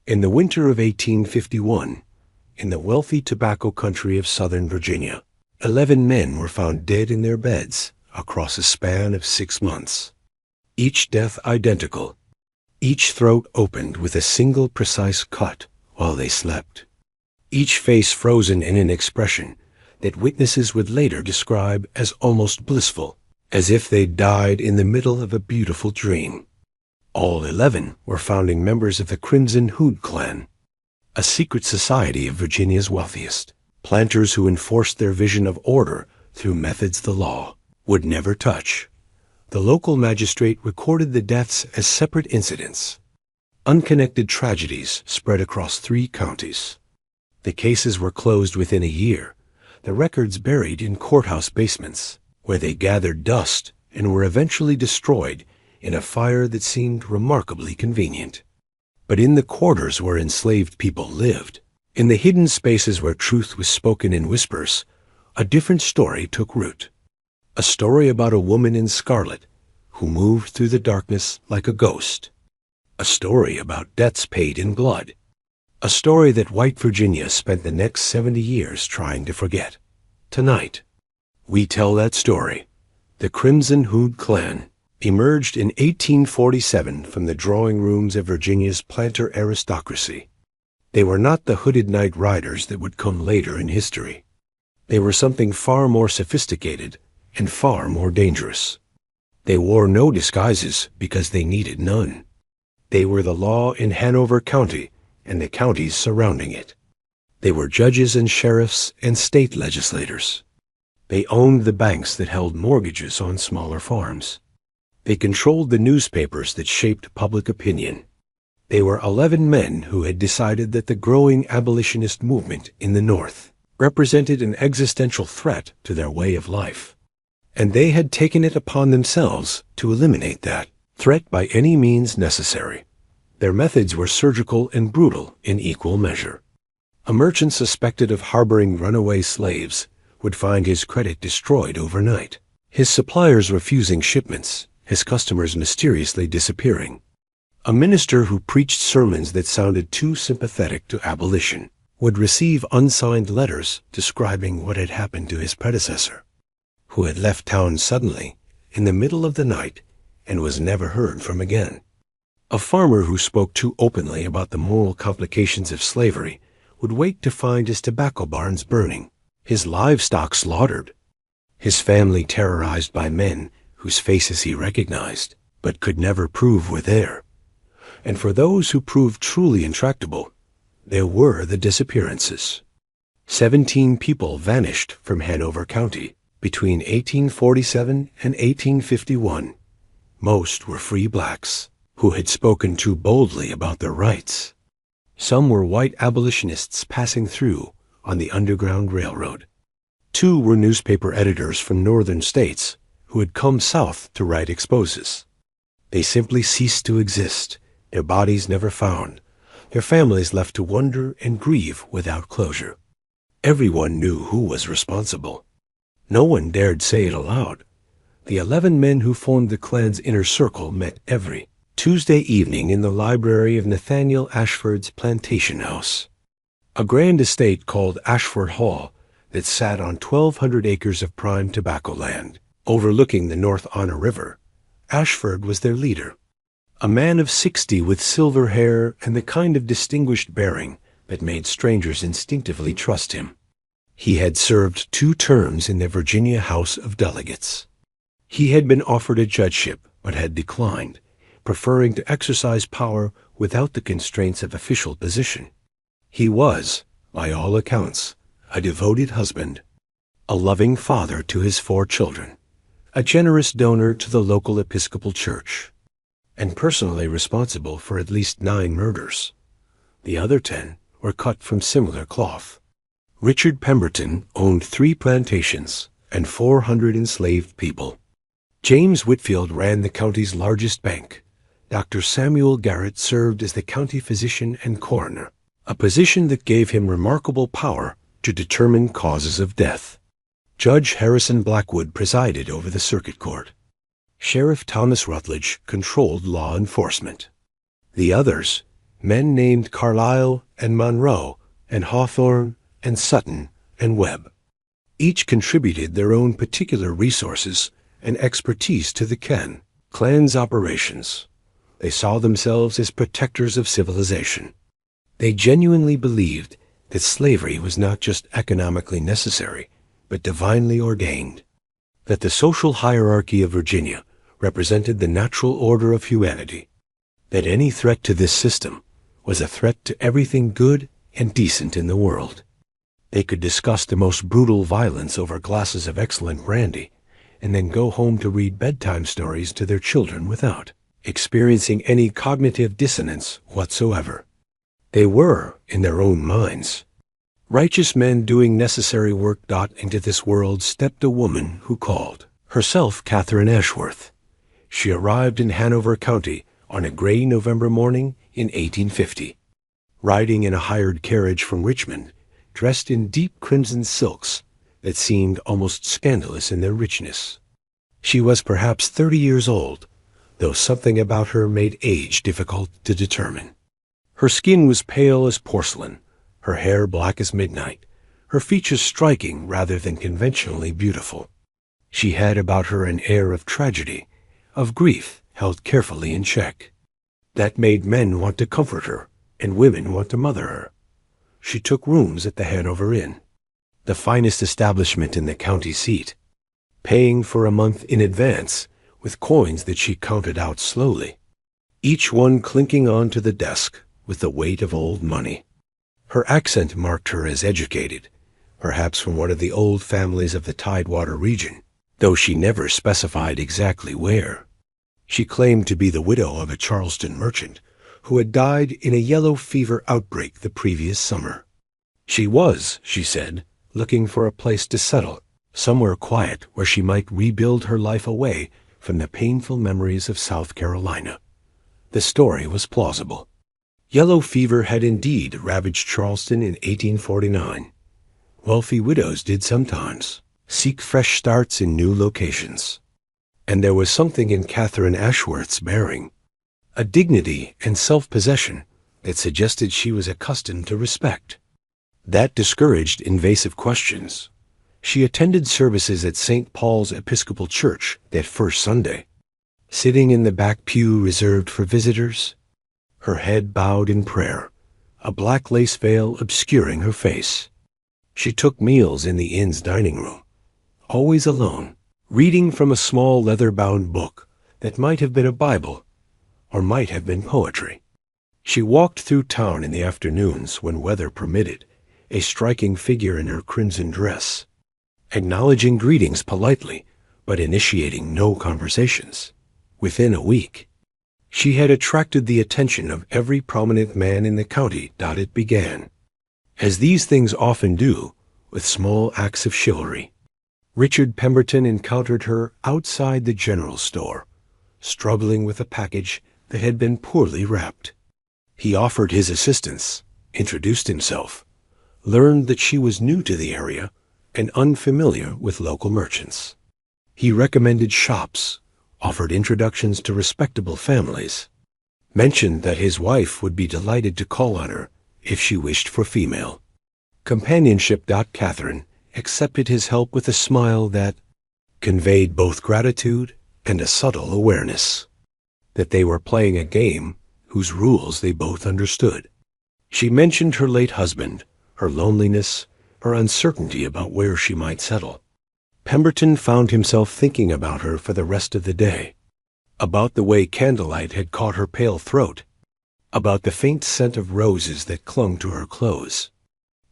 In the winter of 1851, in the wealthy tobacco country of Southern Virginia, 11 men were found dead in their beds across a span of 6 months. Each death identical, each throat opened with a single precise cut while they slept, each face frozen in an expression that witnesses would later describe as almost blissful, as if they'd died in the middle of a beautiful dream. All 11 were founding members of the Crimson Hood clan, a secret society of Virginia's wealthiest, planters who enforced their vision of order through methods the law would never touch. The local magistrate recorded the deaths as separate incidents, unconnected tragedies spread across 3 counties. The cases were closed within a year, the records buried in courthouse basements, where they gathered dust and were eventually destroyed in a fire that seemed remarkably convenient. But in the quarters where enslaved people lived, in the hidden spaces where truth was spoken in whispers, a different story took root. A story about a woman in Scarlet who moved through the darkness like a ghost. A story about debts paid in blood. A story that white Virginia spent the next 70 years trying to forget. Tonight, we tell that story. The Crimson Hood clan emerged in 1847 from the drawing rooms of Virginia's planter aristocracy. They were not the hooded night riders that would come later in history. They were something far more sophisticated and far more dangerous. They wore no disguises because they needed none. They were the law in Hanover County and the counties surrounding it. They were judges and sheriffs and state legislators. They owned the banks that held mortgages on smaller farms. They controlled the newspapers that shaped public opinion. They were 11 men who had decided that the growing abolitionist movement in the North represented an existential threat to their way of life. And they had taken it upon themselves to eliminate that threat by any means necessary. Their methods were surgical and brutal in equal measure. A merchant suspected of harboring runaway slaves would find his credit destroyed overnight, his suppliers refusing shipments, his customers mysteriously disappearing. A minister who preached sermons that sounded too sympathetic to abolition would receive unsigned letters describing what had happened to his predecessor, who had left town suddenly in the middle of the night and was never heard from again. A farmer who spoke too openly about the moral complications of slavery would wait to find his tobacco barns burning, his livestock slaughtered, his family terrorized by men whose faces he recognized but could never prove were there. And for those who proved truly intractable, there were the disappearances. 17 people vanished from Hanover County between 1847 and 1851. Most were free blacks who had spoken too boldly about their rights. Some were white abolitionists passing through on the Underground Railroad. 2 were newspaper editors from northern states who had come south to write exposes. They simply ceased to exist, their bodies never found, their families left to wonder and grieve without closure. Everyone knew who was responsible. No one dared say it aloud. The 11 men who formed the clan's inner circle met every Tuesday evening in the library of Nathaniel Ashford's plantation house, a grand estate called Ashford Hall that sat on 1,200 acres of prime tobacco land, overlooking the North Anna River. Ashford was their leader, a man of 60 with silver hair and the kind of distinguished bearing that made strangers instinctively trust him. He had served 2 terms in the Virginia House of Delegates. He had been offered a judgeship but had declined, preferring to exercise power without the constraints of official position. He was, by all accounts, a devoted husband, a loving father to his 4 children, a generous donor to the local Episcopal Church, and personally responsible for at least 9 murders. The other 10 were cut from similar cloth. Richard Pemberton owned 3 plantations and 400 enslaved people. James Whitfield ran the county's largest bank. Dr. Samuel Garrett served as the county physician and coroner, a position that gave him remarkable power to determine causes of death. Judge Harrison Blackwood presided over the circuit court. Sheriff Thomas Rutledge controlled law enforcement. The others, Men named Carlyle and Monroe and Hawthorne and Sutton and Webb. Each contributed their own particular resources and expertise to the clan's operations. They saw themselves as protectors of civilization. They genuinely believed that slavery was not just economically necessary, but divinely ordained. That the social hierarchy of Virginia represented the natural order of humanity. That any threat to this system was a threat to everything good and decent in the world. They could discuss the most brutal violence over glasses of excellent brandy, and then go home to read bedtime stories to their children without experiencing any cognitive dissonance whatsoever. They were, in their own minds, righteous men doing necessary work. Into this world stepped a woman who called herself Catherine Ashworth. She arrived in Hanover County on a gray November morning in 1850, riding in a hired carriage from Richmond, dressed in deep crimson silks that seemed almost scandalous in their richness. She was perhaps 30 years old, though something about her made age difficult to determine. Her skin was pale as porcelain, her hair black as midnight, her features striking rather than conventionally beautiful. She had about her an air of tragedy, of grief held carefully in check, that made men want to comfort her and women want to mother her. She took rooms at the Hanover Inn, the finest establishment in the county seat, paying for a month in advance with coins that she counted out slowly, each one clinking onto the desk with the weight of old money. Her accent marked her as educated, perhaps from one of the old families of the Tidewater region, though she never specified exactly where. She claimed to be the widow of a Charleston merchant who had died in a yellow fever outbreak the previous summer. She was, she said, looking for a place to settle, somewhere quiet where she might rebuild her life away from the painful memories of South Carolina. The story was plausible. Yellow fever had indeed ravaged Charleston in 1849. Wealthy widows did sometimes seek fresh starts in new locations. And there was something in Catherine Ashworth's bearing, a dignity and self-possession that suggested she was accustomed to respect. That discouraged invasive questions. She attended services at St. Paul's Episcopal Church that first Sunday, sitting in the back pew reserved for visitors, her head bowed in prayer, a black lace veil obscuring her face. She took meals in the inn's dining room, always alone, reading from a small leather-bound book that might have been a Bible or might have been poetry. She walked through town in the afternoons when weather permitted, a striking figure in her crimson dress, acknowledging greetings politely, but initiating no conversations. Within a week, she had attracted the attention of every prominent man in the county. It began, as these things often do, with small acts of chivalry. Richard Pemberton encountered her outside the general store, struggling with a package that had been poorly wrapped. He offered his assistance, introduced himself, learned that she was new to the area and unfamiliar with local merchants. He recommended shops, offered introductions to respectable families, mentioned that his wife would be delighted to call on her if she wished for female companionship. Catherine accepted his help with a smile that conveyed both gratitude and a subtle awareness that they were playing a game whose rules they both understood. She mentioned her late husband, her loneliness, her uncertainty about where she might settle. Pemberton found himself thinking about her for the rest of the day, about the way candlelight had caught her pale throat, about the faint scent of roses that clung to her clothes,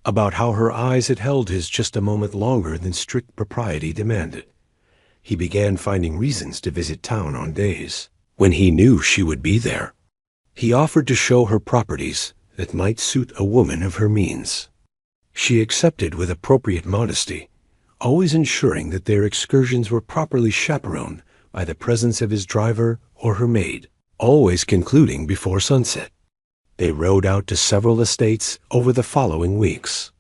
about how her eyes had held his just a moment longer than strict propriety demanded. He began finding reasons to visit town on days when he knew she would be there. He offered to show her properties that might suit a woman of her means. She accepted with appropriate modesty, always ensuring that their excursions were properly chaperoned by the presence of his driver or her maid, always concluding before sunset. They rode out to several estates over the following weeks,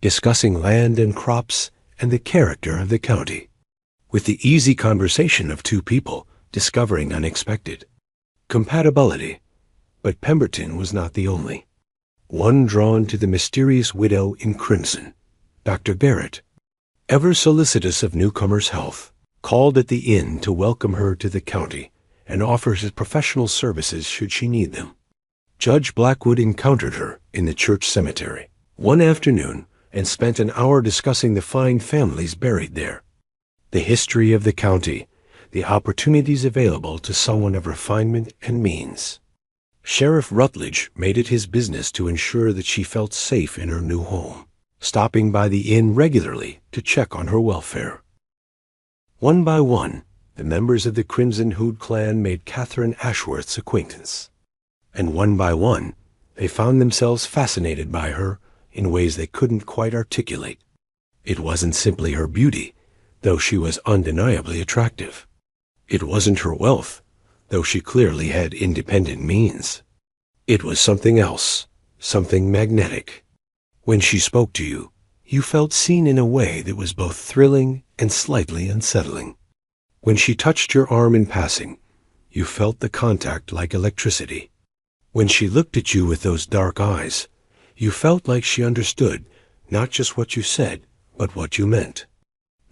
discussing land and crops and the character of the county, with the easy conversation of two people discovering unexpected compatibility, But Pemberton was not the only one drawn to the mysterious widow in crimson. Dr. Garrett, ever solicitous of newcomers' health, called at the inn to welcome her to the county and offer his professional services should she need them. Judge Blackwood encountered her in the church cemetery one afternoon and spent an hour discussing the fine families buried there, the history of the county, the opportunities available to someone of refinement and means. Sheriff Rutledge made it his business to ensure that she felt safe in her new home, stopping by the inn regularly to check on her welfare. One by one, the members of the Crimson Hood clan made Catherine Ashworth's acquaintance, and one by one, they found themselves fascinated by her in ways they couldn't quite articulate. It wasn't simply her beauty, though she was undeniably attractive. It wasn't her wealth, though she clearly had independent means. It was something else, something magnetic. When she spoke to you, you felt seen in a way that was both thrilling and slightly unsettling. When she touched your arm in passing, you felt the contact like electricity. When she looked at you with those dark eyes, you felt like she understood not just what you said, but what you meant.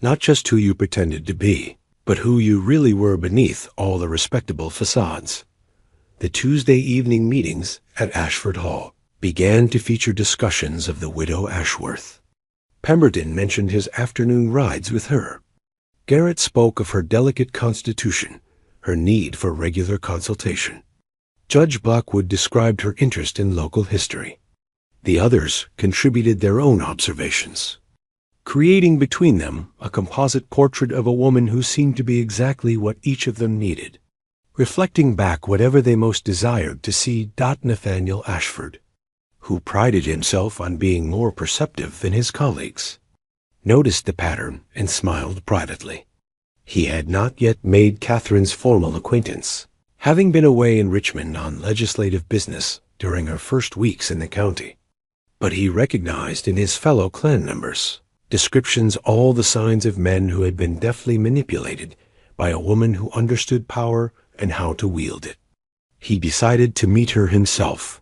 Not just who you pretended to be, but who you really were beneath all the respectable facades. The Tuesday evening meetings at Ashford Hall began to feature discussions of the widow Ashworth. Pemberton mentioned his afternoon rides with her. Garrett spoke of her delicate constitution, her need for regular consultation. Judge Blackwood described her interest in local history. The others contributed their own observations, creating between them a composite portrait of a woman who seemed to be exactly what each of them needed, reflecting back whatever they most desired to see. Nathaniel Ashford, who prided himself on being more perceptive than his colleagues, noticed the pattern and smiled privately. He had not yet made Catherine's formal acquaintance, having been away in Richmond on legislative business during her first weeks in the county. But he recognized in his fellow clan members descriptions all the signs of men who had been deftly manipulated by a woman who understood power and how to wield it. He decided to meet her himself,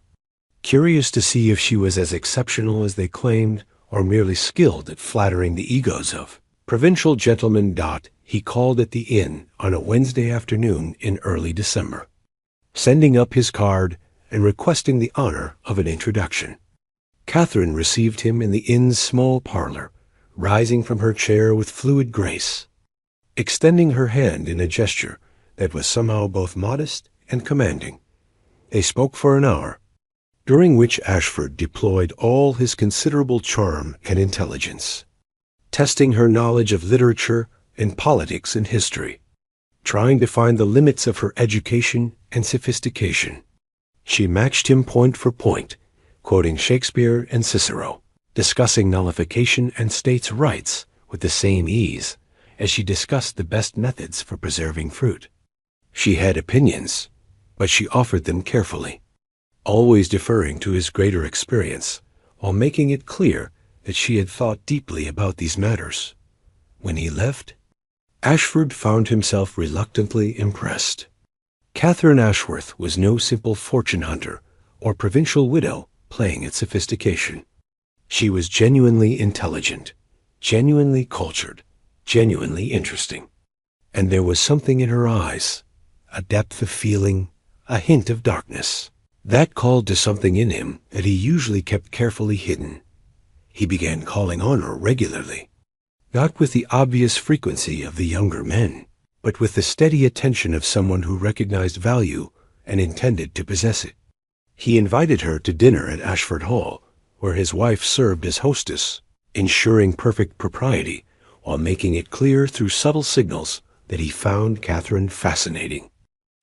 curious to see if she was as exceptional as they claimed or merely skilled at flattering the egos of provincial gentlemen. He called at the inn on a Wednesday afternoon in early December, sending up his card and requesting the honor of an introduction. Catherine received him in the inn's small parlor, rising from her chair with fluid grace, extending her hand in a gesture that was somehow both modest and commanding. They spoke for an hour, during which Ashford deployed all his considerable charm and intelligence, testing her knowledge of literature and politics and history, trying to find the limits of her education and sophistication. She matched him point for point, quoting Shakespeare and Cicero, discussing nullification and states' rights with the same ease as she discussed the best methods for preserving fruit. She had opinions, but she offered them carefully, always deferring to his greater experience, while making it clear that she had thought deeply about these matters. When he left, Ashford found himself reluctantly impressed. Catherine Ashworth was no simple fortune hunter or provincial widow playing at sophistication. She was genuinely intelligent, genuinely cultured, genuinely interesting. And there was something in her eyes, a depth of feeling, a hint of darkness, that called to something in him that he usually kept carefully hidden. He began calling on her regularly, not with the obvious frequency of the younger men, but with the steady attention of someone who recognized value and intended to possess it. He invited her to dinner at Ashford Hall, where his wife served as hostess, ensuring perfect propriety while making it clear through subtle signals that he found Catherine fascinating.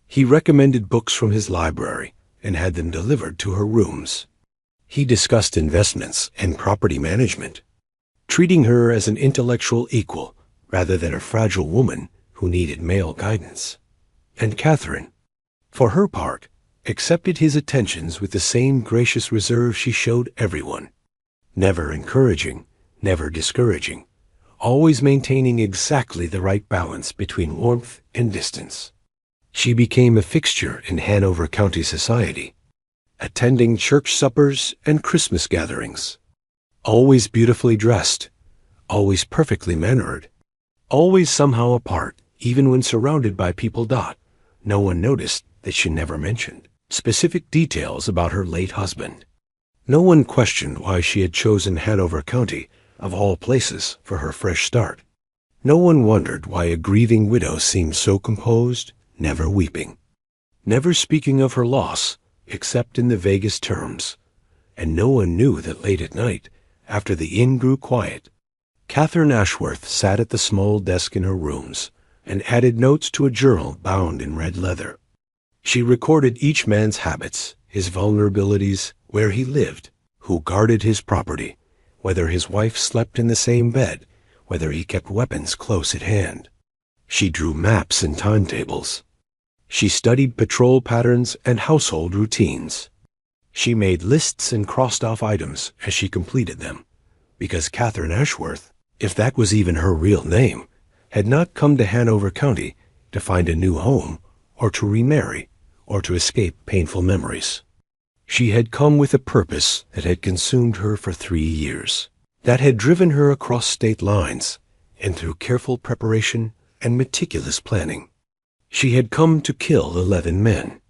He recommended books from his library and had them delivered to her rooms. He discussed investments and property management, treating her as an intellectual equal rather than a fragile woman who needed male guidance. And Catherine, for her part, accepted his attentions with the same gracious reserve she showed everyone, never encouraging, never discouraging, always maintaining exactly the right balance between warmth and distance. She became a fixture in Hanover County society, attending church suppers and Christmas gatherings. Always beautifully dressed, always perfectly mannered, always somehow apart, even when surrounded by people. No one noticed that she never mentioned specific details about her late husband. No one questioned why she had chosen Hanover County, of all places, for her fresh start. No one wondered why a grieving widow seemed so composed, never weeping, never speaking of her loss, except in the vaguest terms. And no one knew that late at night, after the inn grew quiet, Catherine Ashworth sat at the small desk in her rooms and added notes to a journal bound in red leather. She recorded each man's habits, his vulnerabilities, where he lived, who guarded his property, whether his wife slept in the same bed, whether he kept weapons close at hand. She drew maps and timetables. She studied patrol patterns and household routines. She made lists and crossed off items as she completed them, because Catherine Ashworth, if that was even her real name, had not come to Hanover County to find a new home, or to remarry, or to escape painful memories. She had come with a purpose that had consumed her for 3 years, that had driven her across state lines, and through careful preparation and meticulous planning. She had come to kill 11 men,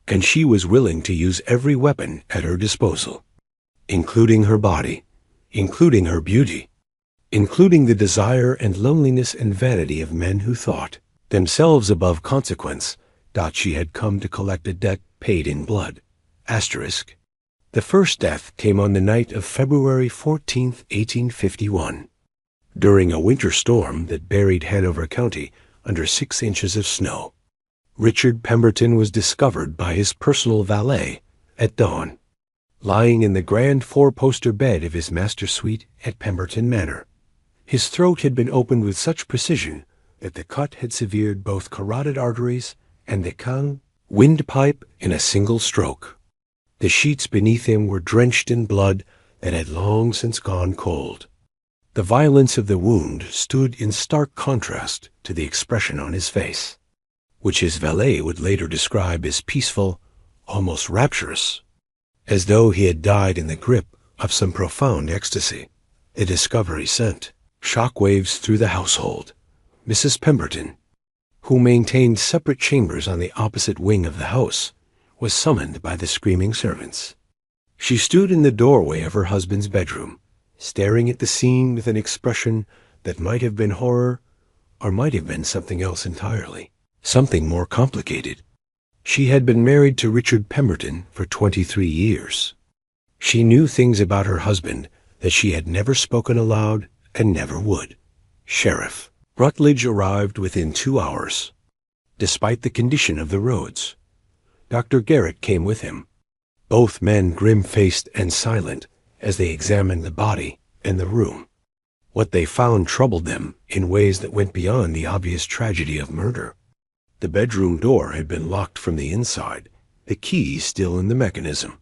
and she was willing to use every weapon at her disposal, including her body, including her beauty, including the desire and loneliness and vanity of men who thought themselves above consequence. She had come to collect a debt paid in blood. Asterisk. The first death came on the night of February 14th, 1851, during a winter storm that buried Hanover County under 6 inches of snow. Richard Pemberton was discovered by his personal valet at dawn, lying in the grand 4-poster bed of his master suite at Pemberton Manor. His throat had been opened with such precision that the cut had severed both carotid arteries and the windpipe in a single stroke. The sheets beneath him were drenched in blood that had long since gone cold. The violence of the wound stood in stark contrast to the expression on his face, which his valet would later describe as peaceful, almost rapturous, as though he had died in the grip of some profound ecstasy. The discovery sent shockwaves through the household. Mrs. Pemberton, who maintained separate chambers on the opposite wing of the house, was summoned by the screaming servants. She stood in the doorway of her husband's bedroom, staring at the scene with an expression that might have been horror, or might have been something else entirely, something more complicated. She had been married to Richard Pemberton for 23 years. She knew things about her husband that she had never spoken aloud and never would. Sheriff Rutledge arrived within 2 hours, despite the condition of the roads. Dr. Garrett came with him, both men grim-faced and silent as they examined the body and the room. What they found troubled them in ways that went beyond the obvious tragedy of murder. The bedroom door had been locked from the inside, the key still in the mechanism.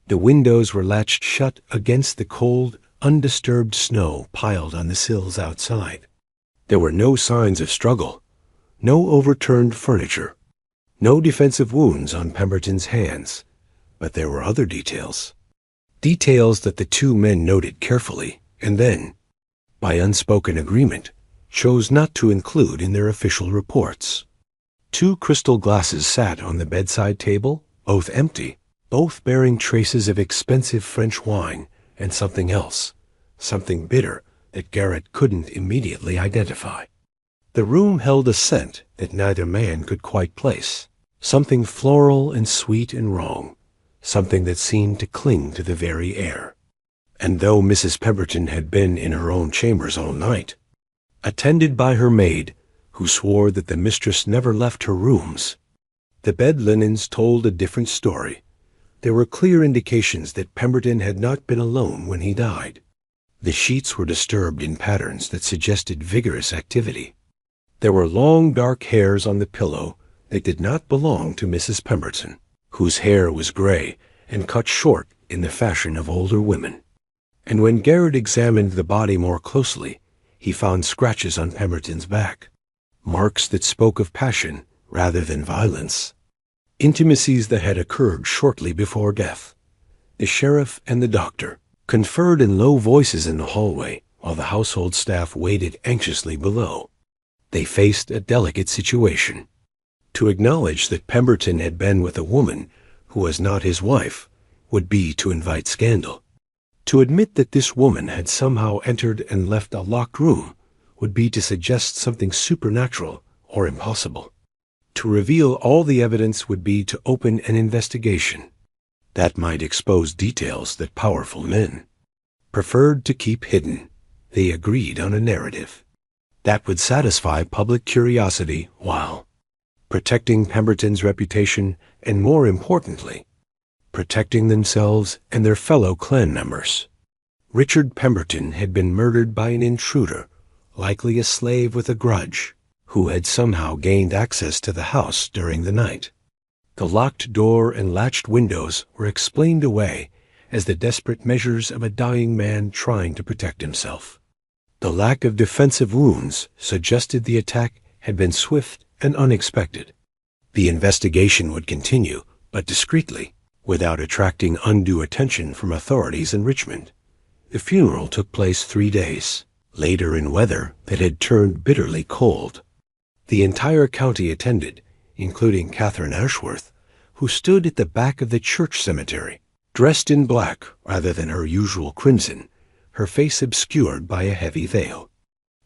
The windows were latched shut against the cold, undisturbed snow piled on the sills outside. There were no signs of struggle, no overturned furniture, no defensive wounds on Pemberton's hands, but there were other details. Details that the 2 men noted carefully and then, by unspoken agreement, chose not to include in their official reports. 2 crystal glasses sat on the bedside table, both empty, both bearing traces of expensive French wine and something else, something bitter that Garrett couldn't immediately identify. The room held a scent that neither man could quite place, something floral and sweet and wrong, something that seemed to cling to the very air. And though Mrs. Pemberton had been in her own chambers all night, attended by her maid, who swore that the mistress never left her rooms, the bed linens told a different story. There were clear indications that Pemberton had not been alone when he died. The sheets were disturbed in patterns that suggested vigorous activity. There were long dark hairs on the pillow that did not belong to Mrs. Pemberton, whose hair was gray and cut short in the fashion of older women. And when Garrett examined the body more closely, he found scratches on Pemberton's back, marks that spoke of passion rather than violence. Intimacies that had occurred shortly before death. The sheriff and the doctor conferred in low voices in the hallway while the household staff waited anxiously below. They faced a delicate situation. To acknowledge that Pemberton had been with a woman who was not his wife would be to invite scandal. To admit that this woman had somehow entered and left a locked room would be to suggest something supernatural or impossible. To reveal all the evidence would be to open an investigation. That might expose details that powerful men preferred to keep hidden. They agreed on a narrative that would satisfy public curiosity while protecting Pemberton's reputation and, more importantly, protecting themselves and their fellow clan members. Richard Pemberton had been murdered by an intruder, likely a slave with a grudge, who had somehow gained access to the house during the night. The locked door and latched windows were explained away as the desperate measures of a dying man trying to protect himself. The lack of defensive wounds suggested the attack had been swift and unexpected. The investigation would continue, but discreetly, without attracting undue attention from authorities in Richmond. The funeral took place 3 days later in weather that had turned bitterly cold. The entire county attended, including Catherine Ashworth, who stood at the back of the church cemetery, dressed in black rather than her usual crimson, her face obscured by a heavy veil.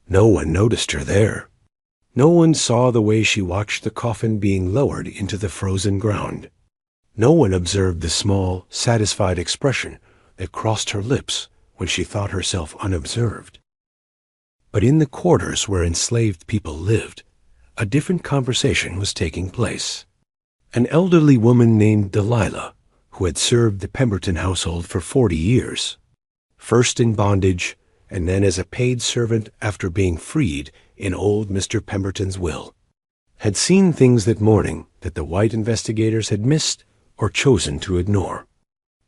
No one noticed her there. No one saw the way she watched the coffin being lowered into the frozen ground. No one observed the small, satisfied expression that crossed her lips when she thought herself unobserved. But in the quarters where enslaved people lived, a different conversation was taking place. An elderly woman named Delilah, who had served the Pemberton household for 40 years, first in bondage and then as a paid servant after being freed in old Mr. Pemberton's will, had seen things that morning that the white investigators had missed or chosen to ignore.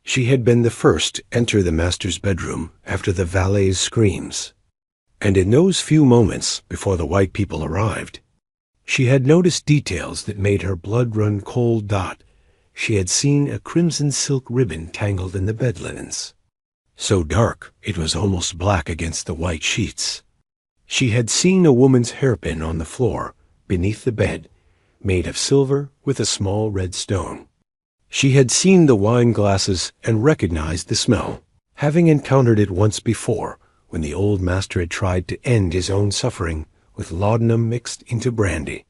She had been the first to enter the master's bedroom after the valet's screams, and in those few moments before the white people arrived, she had noticed details that made her blood run cold. She had seen a crimson silk ribbon tangled in the bed linens, so dark it was almost black against the white sheets. She had seen a woman's hairpin on the floor beneath the bed, made of silver with a small red stone. She had seen the wine glasses and recognized the smell, having encountered it once before when the old master had tried to end his own suffering with laudanum mixed into brandy.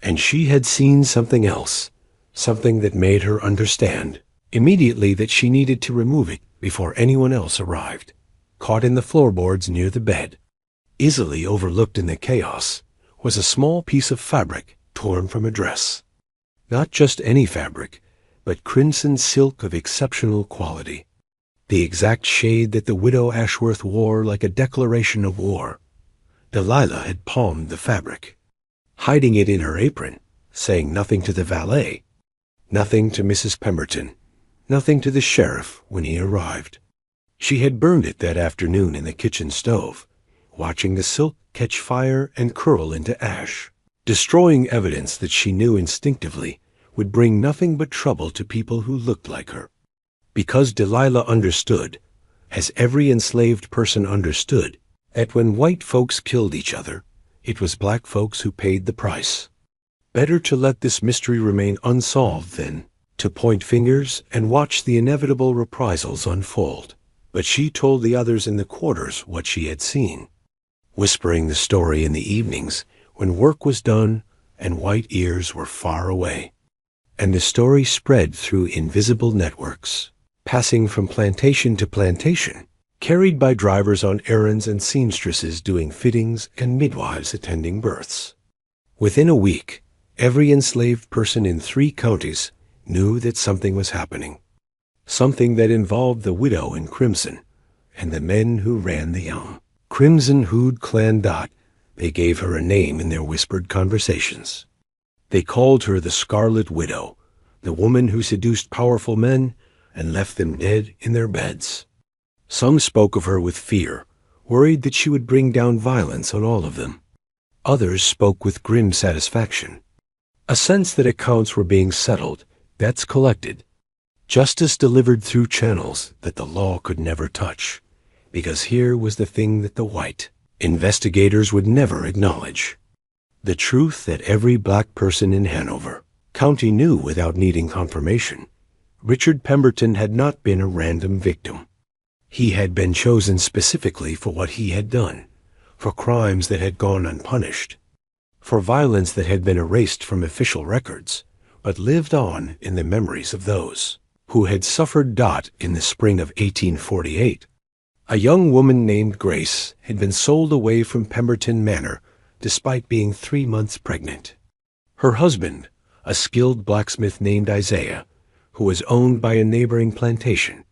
And she had seen something else, something that made her understand immediately that she needed to remove it before anyone else arrived. Caught in the floorboards near the bed, easily overlooked in the chaos, was a small piece of fabric torn from a dress. Not just any fabric, but crimson silk of exceptional quality, the exact shade that the widow Ashworth wore like a declaration of war. Delilah had palmed the fabric, hiding it in her apron, saying nothing to the valet, nothing to Mrs. Pemberton, nothing to the sheriff when he arrived. She had burned it that afternoon in the kitchen stove, watching the silk catch fire and curl into ash, destroying evidence that she knew instinctively would bring nothing but trouble to people who looked like her. Because Delilah understood, as every enslaved person understood, that when white folks killed each other, it was black folks who paid the price. Better to let this mystery remain unsolved than to point fingers and watch the inevitable reprisals unfold. But she told the others in the quarters what she had seen, whispering the story in the evenings when work was done and white ears were far away. And the story spread through invisible networks, passing from plantation to plantation, carried by drivers on errands and seamstresses doing fittings and midwives attending births. Within a week, every enslaved person in 3 counties knew that something was happening, something that involved the widow in crimson and the men who ran the Crimson Hood Clan. They gave her a name in their whispered conversations. They called her the Scarlet Widow, the woman who seduced powerful men and left them dead in their beds. Some spoke of her with fear, worried that she would bring down violence on all of them. Others spoke with grim satisfaction, a sense that accounts were being settled Debts collected. Justice delivered through channels that the law could never touch, because here was the thing that the white investigators would never acknowledge. The truth that every black person in Hanover County knew without needing confirmation. Richard Pemberton had not been a random victim. He had been chosen specifically for what he had done, for crimes that had gone unpunished, for violence that had been erased from official records, but lived on in the memories of those who had suffered. In the spring of 1848, a young woman named Grace had been sold away from Pemberton Manor despite being 3 months pregnant. Her husband, a skilled blacksmith named Isaiah, who was owned by a neighboring plantation,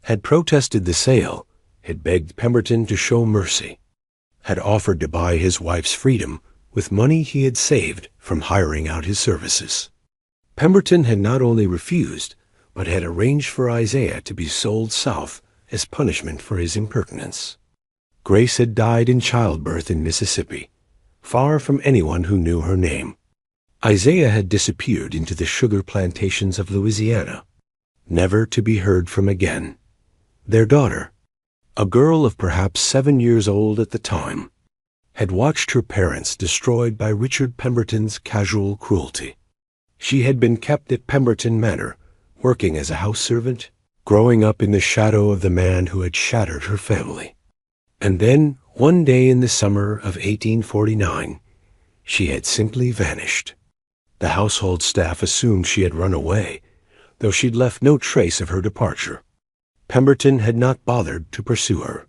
had protested the sale, had begged Pemberton to show mercy, had offered to buy his wife's freedom with money he had saved from hiring out his services. Pemberton had not only refused, but had arranged for Isaiah to be sold south as punishment for his impertinence. Grace had died in childbirth in Mississippi, far from anyone who knew her name. Isaiah had disappeared into the sugar plantations of Louisiana, never to be heard from again. Their daughter, a girl of perhaps 7 years old at the time, had watched her parents destroyed by Richard Pemberton's casual cruelty. She had been kept at Pemberton Manor, working as a house servant, growing up in the shadow of the man who had shattered her family. And then, one day in the summer of 1849, she had simply vanished. The household staff assumed she had run away, though she'd left no trace of her departure. Pemberton had not bothered to pursue her.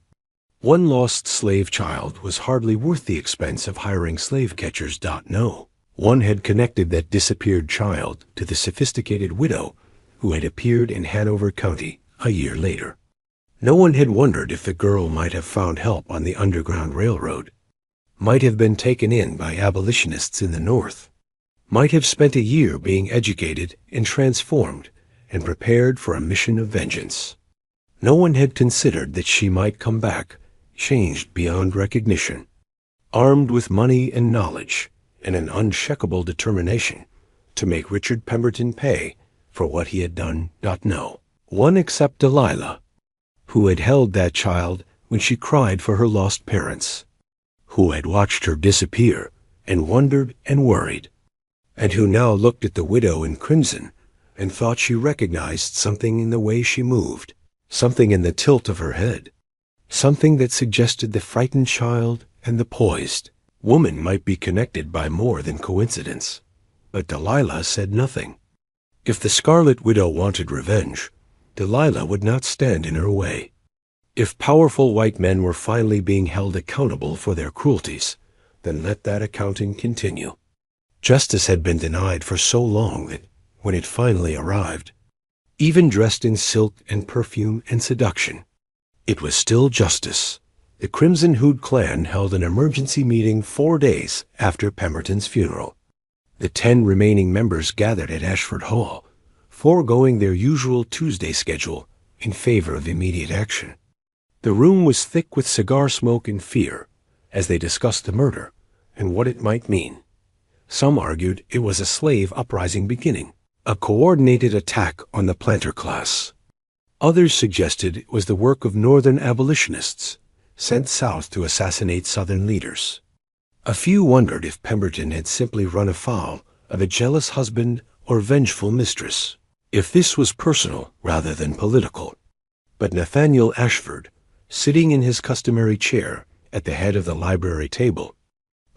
One lost slave child was hardly worth the expense of hiring slave catchers. No. One had connected that disappeared child to the sophisticated widow who had appeared in Hanover County a year later. No one had wondered if the girl might have found help on the Underground Railroad, might have been taken in by abolitionists in the North, might have spent a year being educated and transformed and prepared for a mission of vengeance. No one had considered that she might come back, changed beyond recognition, armed with money and knowledge and an unshakable determination to make Richard Pemberton pay for what he had done. No one except Delilah, who had held that child when she cried for her lost parents, who had watched her disappear and wondered and worried, and who now looked at the widow in crimson and thought she recognized something in the way she moved, something in the tilt of her head, something that suggested the frightened child and the poised woman might be connected by more than coincidence. But Delilah said nothing. If the Scarlet widow wanted revenge, Delilah would not stand in her way. If powerful white men were finally being held accountable for their cruelties, then let that accounting continue. Justice had been denied for so long that, when it finally arrived, even dressed in silk and perfume and seduction, it was still justice. The Crimson Hood clan held an emergency meeting 4 days after Pemberton's funeral. The 10 remaining members gathered at Ashford Hall, foregoing their usual Tuesday schedule in favor of immediate action. The room was thick with cigar smoke and fear as they discussed the murder and what it might mean. Some argued it was a slave uprising beginning, a coordinated attack on the planter class. Others suggested it was the work of Northern abolitionists sent south to assassinate Southern leaders. A few wondered if Pemberton had simply run afoul of a jealous husband or vengeful mistress, if this was personal rather than political. But Nathaniel Ashford, sitting in his customary chair at the head of the library table,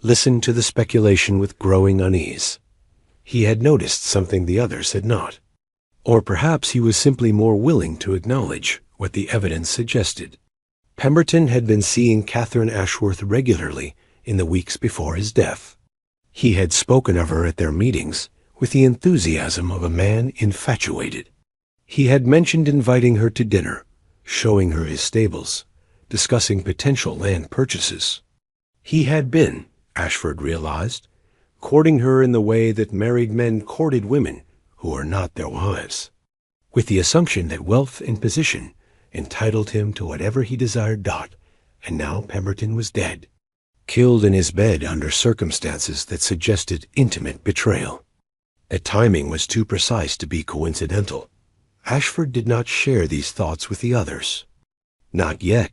listened to the speculation with growing unease. He had noticed something the others had not. Or perhaps he was simply more willing to acknowledge what the evidence suggested. Pemberton had been seeing Catherine Ashworth regularly in the weeks before his death. He had spoken of her at their meetings with the enthusiasm of a man infatuated. He had mentioned inviting her to dinner, showing her his stables, discussing potential land purchases. He had been, Ashford realized, courting her in the way that married men courted women who were not their wives, with the assumption that wealth and position entitled him to whatever he desired. And now Pemberton was dead, killed in his bed under circumstances that suggested intimate betrayal. The timing was too precise to be coincidental. Ashford did not share these thoughts with the others. Not yet.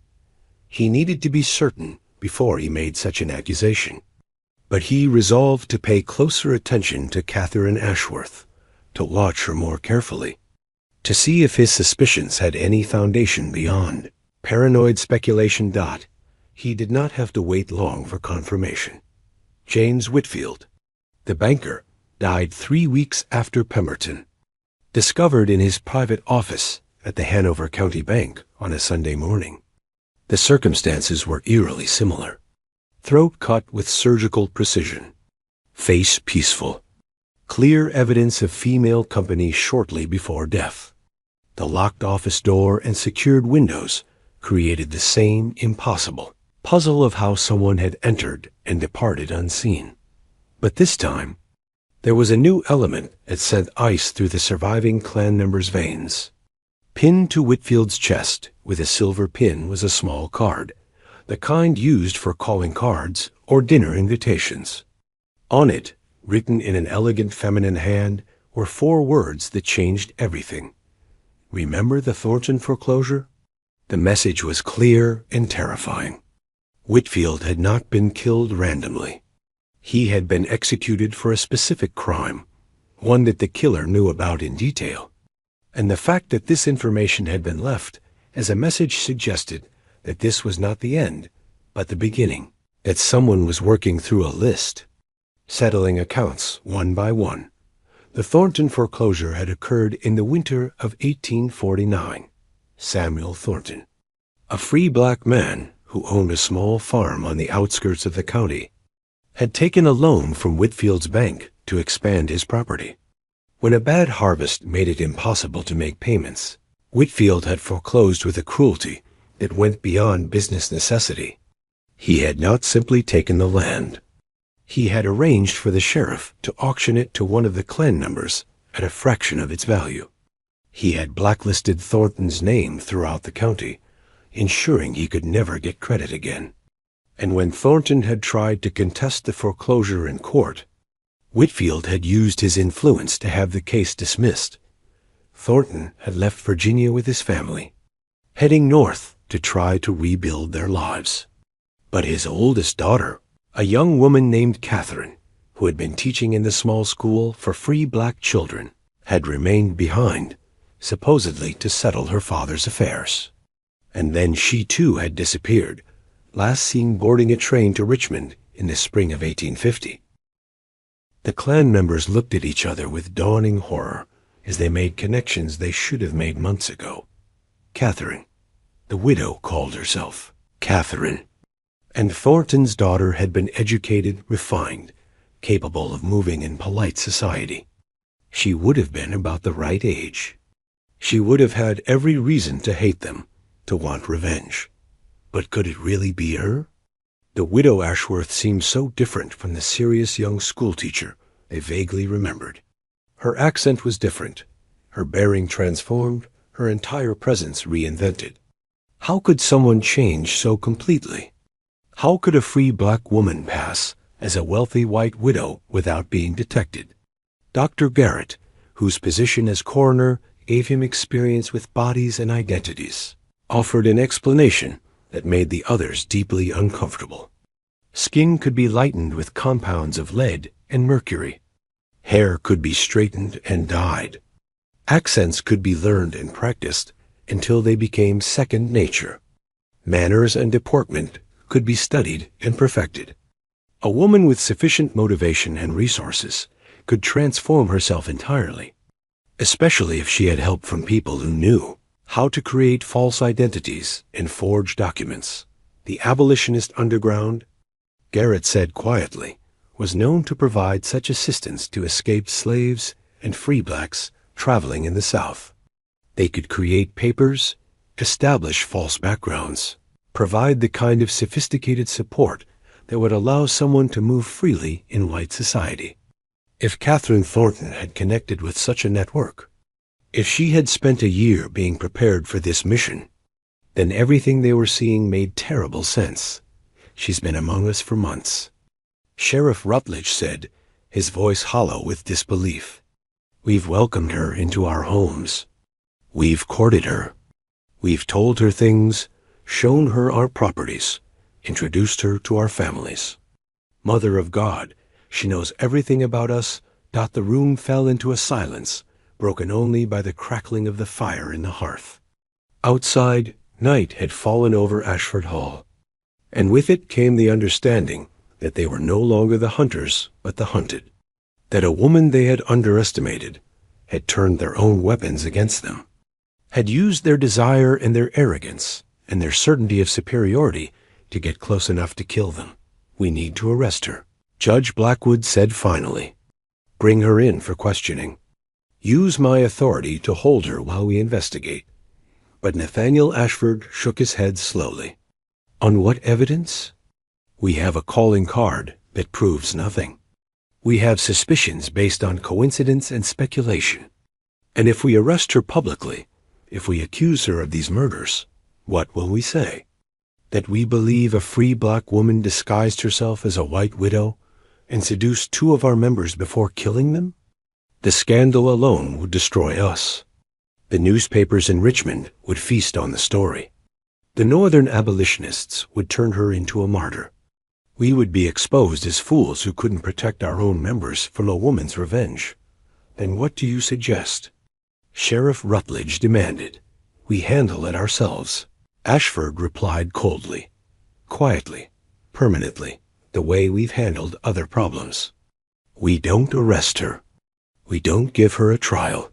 He needed to be certain before he made such an accusation. But he resolved to pay closer attention to Catherine Ashworth, to watch her more carefully, to see if his suspicions had any foundation beyond paranoid speculation. He did not have to wait long for confirmation. James Whitfield, the banker, died 3 weeks after Pemberton. Discovered in his private office at the Hanover County Bank on a Sunday morning. The circumstances were eerily similar. Throat cut with surgical precision. Face peaceful. Clear evidence of female company shortly before death. The locked office door and secured windows created the same impossible puzzle of how someone had entered and departed unseen. But this time, there was a new element that sent ice through the surviving clan member's veins. Pinned to Whitfield's chest with a silver pin was a small card, the kind used for calling cards or dinner invitations. On it, written in an elegant feminine hand, were 4 words that changed everything. Remember the Thornton foreclosure? The message was clear and terrifying. Whitfield had not been killed randomly. He had been executed for a specific crime, one that the killer knew about in detail. And the fact that this information had been left as a message suggested that this was not the end, but the beginning, that someone was working through a list, settling accounts one by one. The Thornton foreclosure had occurred in the winter of 1849. Samuel Thornton, a free black man who owned a small farm on the outskirts of the county, had taken a loan from Whitfield's bank to expand his property. When a bad harvest made it impossible to make payments, Whitfield had foreclosed with a cruelty that went beyond business necessity. He had not simply taken the land. He had arranged for the sheriff to auction it to one of the clan members at a fraction of its value. He had blacklisted Thornton's name throughout the county, ensuring he could never get credit again. And when Thornton had tried to contest the foreclosure in court, Whitfield had used his influence to have the case dismissed. Thornton had left Virginia with his family, heading north to try to rebuild their lives. But his oldest daughter, a young woman named Catherine, who had been teaching in the small school for free black children, had remained behind, supposedly to settle her father's affairs. And then she too had disappeared, last seen boarding a train to Richmond in the spring of 1850. The clan members looked at each other with dawning horror as they made connections they should have made months ago. Catherine, the widow, called herself Catherine. And Thornton's daughter had been educated, refined, capable of moving in polite society. She would have been about the right age. She would have had every reason to hate them, to want revenge. But could it really be her? The widow Ashworth seemed so different from the serious young schoolteacher they vaguely remembered. Her accent was different, her bearing transformed, her entire presence reinvented. How could someone change so completely? How could a free black woman pass as a wealthy white widow without being detected? Dr. Garrett, whose position as coroner gave him experience with bodies and identities, offered an explanation that made the others deeply uncomfortable. Skin could be lightened with compounds of lead and mercury. Hair could be straightened and dyed. Accents could be learned and practiced until they became second nature. Manners and deportment could be studied and perfected. A woman with sufficient motivation and resources could transform herself entirely, especially if she had help from people who knew how to create false identities and forge documents. The abolitionist underground, Garrett said quietly, was known to provide such assistance to escaped slaves and free blacks traveling in the South. They could create papers, establish false backgrounds, provide the kind of sophisticated support that would allow someone to move freely in white society. If Catherine Thornton had connected with such a network, if she had spent a year being prepared for this mission, then everything they were seeing made terrible sense. She's been among us for months. Sheriff Rutledge said, his voice hollow with disbelief. We've welcomed her into our homes. We've courted her. We've told her things, shown her our properties, introduced her to our families. Mother of God, she knows everything about us. The room fell into a silence, broken only by the crackling of the fire in the hearth. Outside, night had fallen over Ashford Hall, and with it came the understanding that they were no longer the hunters, but the hunted. That a woman they had underestimated had turned their own weapons against them, had used their desire and their arrogance and their certainty of superiority to get close enough to kill them. We need to arrest her, Judge Blackwood said finally. Bring her in for questioning. Use my authority to hold her while we investigate. But Nathaniel Ashford shook his head slowly. On what evidence? We have a calling card that proves nothing. We have suspicions based on coincidence and speculation. And if we arrest her publicly, if we accuse her of these murders, what will we say? That we believe a free black woman disguised herself as a white widow and seduced 2 of our members before killing them? The scandal alone would destroy us. The newspapers in Richmond would feast on the story. The Northern abolitionists would turn her into a martyr. We would be exposed as fools who couldn't protect our own members from a woman's revenge. Then what do you suggest? Sheriff Rutledge demanded. We handle it ourselves. Ashford replied coldly, quietly, permanently, the way we've handled other problems. We don't arrest her. We don't give her a trial.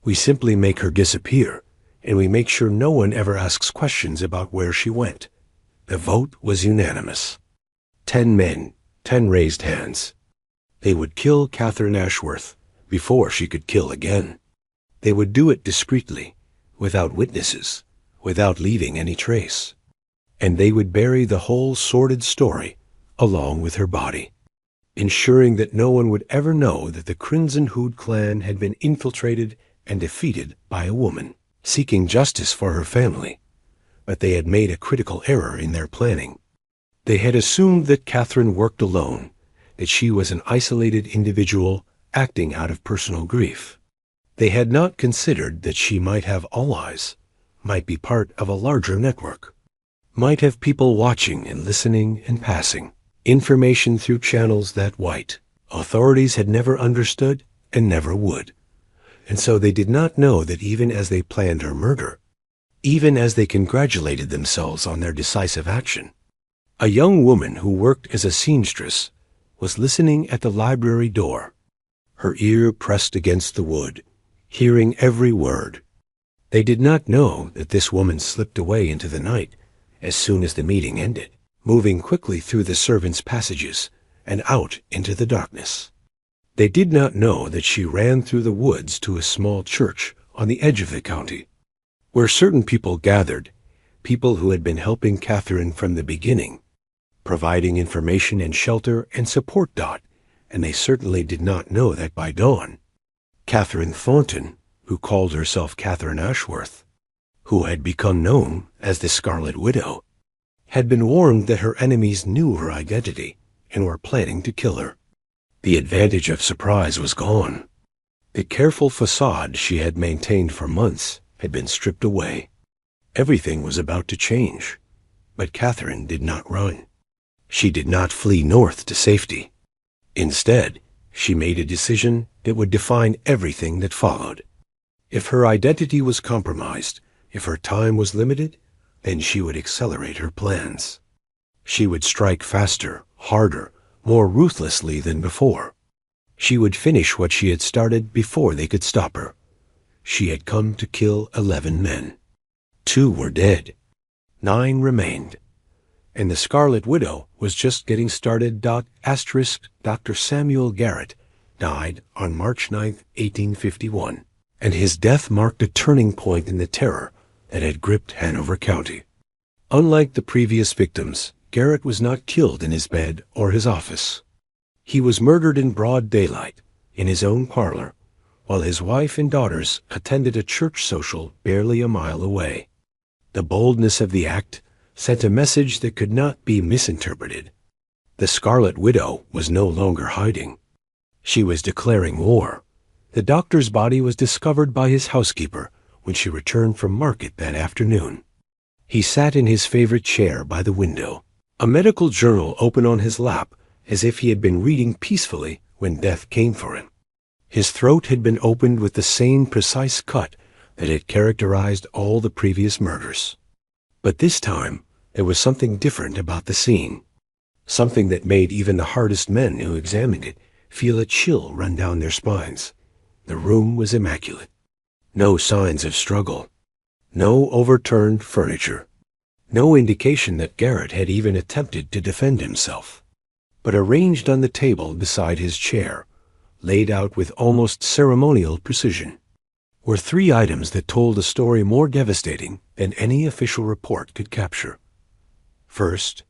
We simply make her disappear, and we make sure no one ever asks questions about where she went. The vote was unanimous. 10 men, 10 raised hands. They would kill Catherine Ashworth before she could kill again. They would do it discreetly, without witnesses, without leaving any trace. And they would bury the whole sordid story along with her body, ensuring that no one would ever know that the Crimson Hood clan had been infiltrated and defeated by a woman seeking justice for her family. But they had made a critical error in their planning. They had assumed that Catherine worked alone, that she was an isolated individual acting out of personal grief. They had not considered that she might have allies, might be part of a larger network, might have people watching and listening and passing information through channels that white authorities had never understood and never would. And so they did not know that even as they planned her murder, even as they congratulated themselves on their decisive action, a young woman who worked as a seamstress was listening at the library door, her ear pressed against the wood, hearing every word. They did not know that this woman slipped away into the night as soon as the meeting ended, moving quickly through the servants' passages and out into the darkness. They did not know that she ran through the woods to a small church on the edge of the county, where certain people gathered, people who had been helping Catherine from the beginning, providing information and shelter and support. And they certainly did not know that by dawn, Catherine Thornton, who called herself Catherine Ashworth, who had become known as the Scarlet Widow, had been warned that her enemies knew her identity and were planning to kill her. The advantage of surprise was gone. The careful facade she had maintained for months had been stripped away. Everything was about to change, but Catherine did not run. She did not flee north to safety. Instead, she made a decision that would define everything that followed. If her identity was compromised, if her time was limited, then she would accelerate her plans. She would strike faster, harder, more ruthlessly than before. She would finish what she had started before they could stop her. She had come to kill 11 men. 2 were dead. 9 remained. And the Scarlet Widow was just getting started. Dr. Samuel Garrett died on March 9, 1851, and his death marked a turning point in the terror that had gripped Hanover County. Unlike the previous victims, Garrett was not killed in his bed or his office. He was murdered in broad daylight, in his own parlor, while his wife and daughters attended a church social barely a mile away. The boldness of the act sent a message that could not be misinterpreted. The Scarlet Widow was no longer hiding. She was declaring war, The doctor's body was discovered by his housekeeper when she returned from market that afternoon. He sat in his favorite chair by the window, a medical journal open on his lap, as if he had been reading peacefully when death came for him. His throat had been opened with the same precise cut that had characterized all the previous murders. But this time, there was something different about the scene, something that made even the hardest men who examined it feel a chill run down their spines. The room was immaculate. No signs of struggle. No overturned furniture. No indication that Garrett had even attempted to defend himself. But arranged on the table beside his chair, laid out with almost ceremonial precision, were three items that told a story more devastating than any official report could capture. First,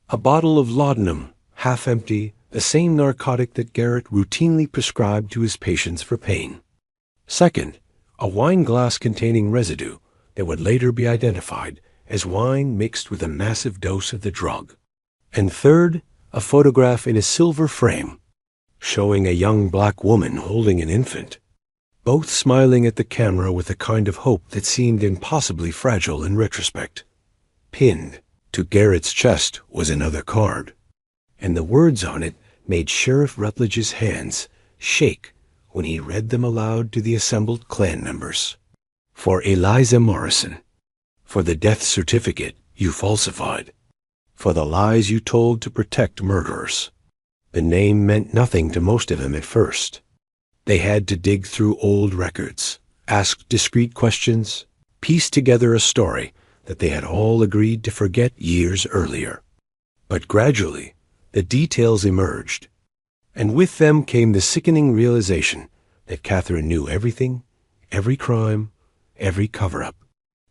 a bottle of laudanum, half empty, the same narcotic that Garrett routinely prescribed to his patients for pain. Second, a wine glass containing residue that would later be identified as wine mixed with a massive dose of the drug. And third, a photograph in a silver frame, showing a young black woman holding an infant, both smiling at the camera with a kind of hope that seemed impossibly fragile in retrospect. Pinned to Garrett's chest was another card, and the words on it made Sheriff Rutledge's hands shake when he read them aloud to the assembled Klan members. For Eliza Morrison. For the death certificate you falsified. For the lies you told to protect murderers. The name meant nothing to most of them at first. They had to dig through old records, ask discreet questions, piece together a story that they had all agreed to forget years earlier. But gradually, the details emerged, and with them came the sickening realization that Catherine knew everything, every crime, every cover-up,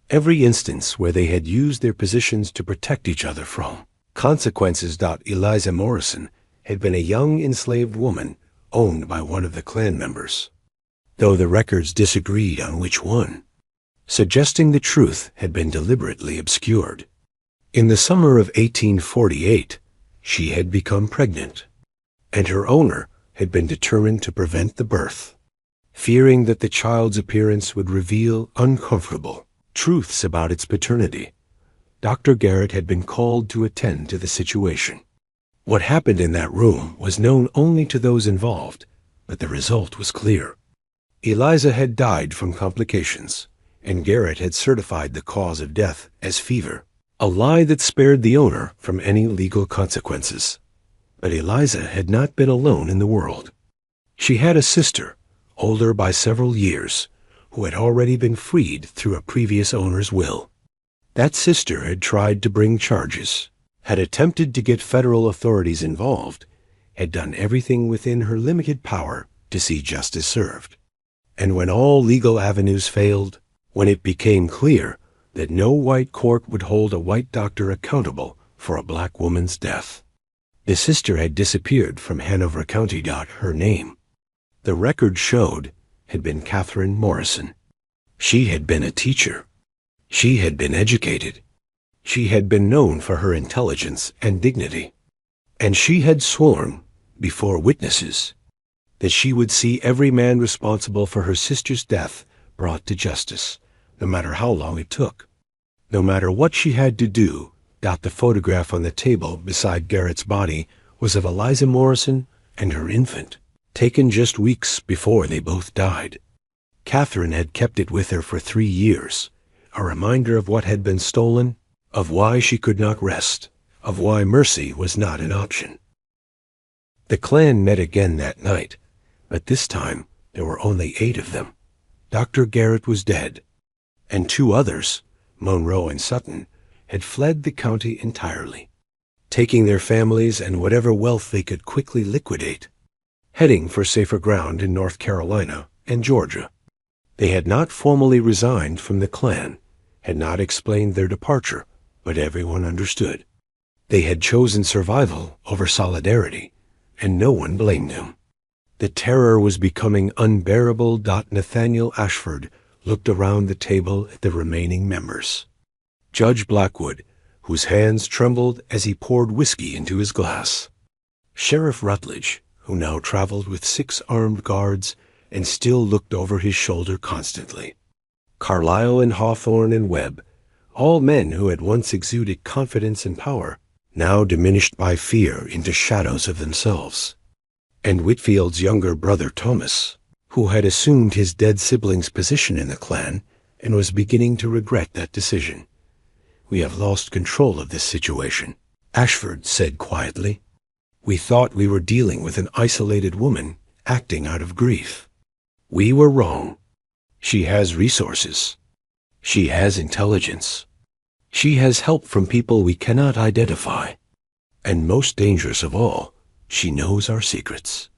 every instance where they had used their positions to protect each other from consequences. Eliza Morrison had been a young enslaved woman owned by one of the Klan members, though the records disagreed on which one, suggesting the truth had been deliberately obscured. In the summer of 1848, she had become pregnant, and her owner had been determined to prevent the birth, fearing that the child's appearance would reveal uncomfortable truths about its paternity. Dr. Garrett had been called to attend to the situation. What happened in that room was known only to those involved, but the result was clear. Eliza had died from complications, and Garrett had certified the cause of death as fever, a lie that spared the owner from any legal consequences. But Eliza had not been alone in the world. She had a sister, older by several years, who had already been freed through a previous owner's will. That sister had tried to bring charges, had attempted to get federal authorities involved, had done everything within her limited power to see justice served. And when all legal avenues failed, when it became clear that no white court would hold a white doctor accountable for a black woman's death, the sister had disappeared from Hanover County. Her name, the record showed, had been Catherine Morrison. She had been a teacher. She had been educated. She had been known for her intelligence and dignity. And she had sworn, before witnesses, that she would see every man responsible for her sister's death brought to justice, no matter how long it took. No matter what she had to do. The photograph on the table beside Garrett's body was of Eliza Morrison and her infant, taken just weeks before they both died. Catherine had kept it with her for 3 years, a reminder of what had been stolen, of why she could not rest, of why mercy was not an option. The Klan met again that night, but this time there were only 8 of them. Dr. Garrett was dead, and 2 others, Monroe and Sutton, had fled the county entirely, taking their families and whatever wealth they could quickly liquidate, heading for safer ground in North Carolina and Georgia. They had not formally resigned from the Klan, had not explained their departure, but everyone understood. They had chosen survival over solidarity, and no one blamed them. The terror was becoming unbearable. Nathaniel Ashford looked around the table at the remaining members. Judge Blackwood, whose hands trembled as he poured whiskey into his glass. Sheriff Rutledge, who now traveled with 6 armed guards and still looked over his shoulder constantly. Carlyle and Hawthorne and Webb, all men who had once exuded confidence and power, now diminished by fear into shadows of themselves. And Whitfield's younger brother Thomas, who had assumed his dead sibling's position in the clan and was beginning to regret that decision. "We have lost control of this situation," Ashford said quietly. "We thought we were dealing with an isolated woman acting out of grief. We were wrong. She has resources. She has intelligence. She has help from people we cannot identify. And most dangerous of all, she knows our secrets.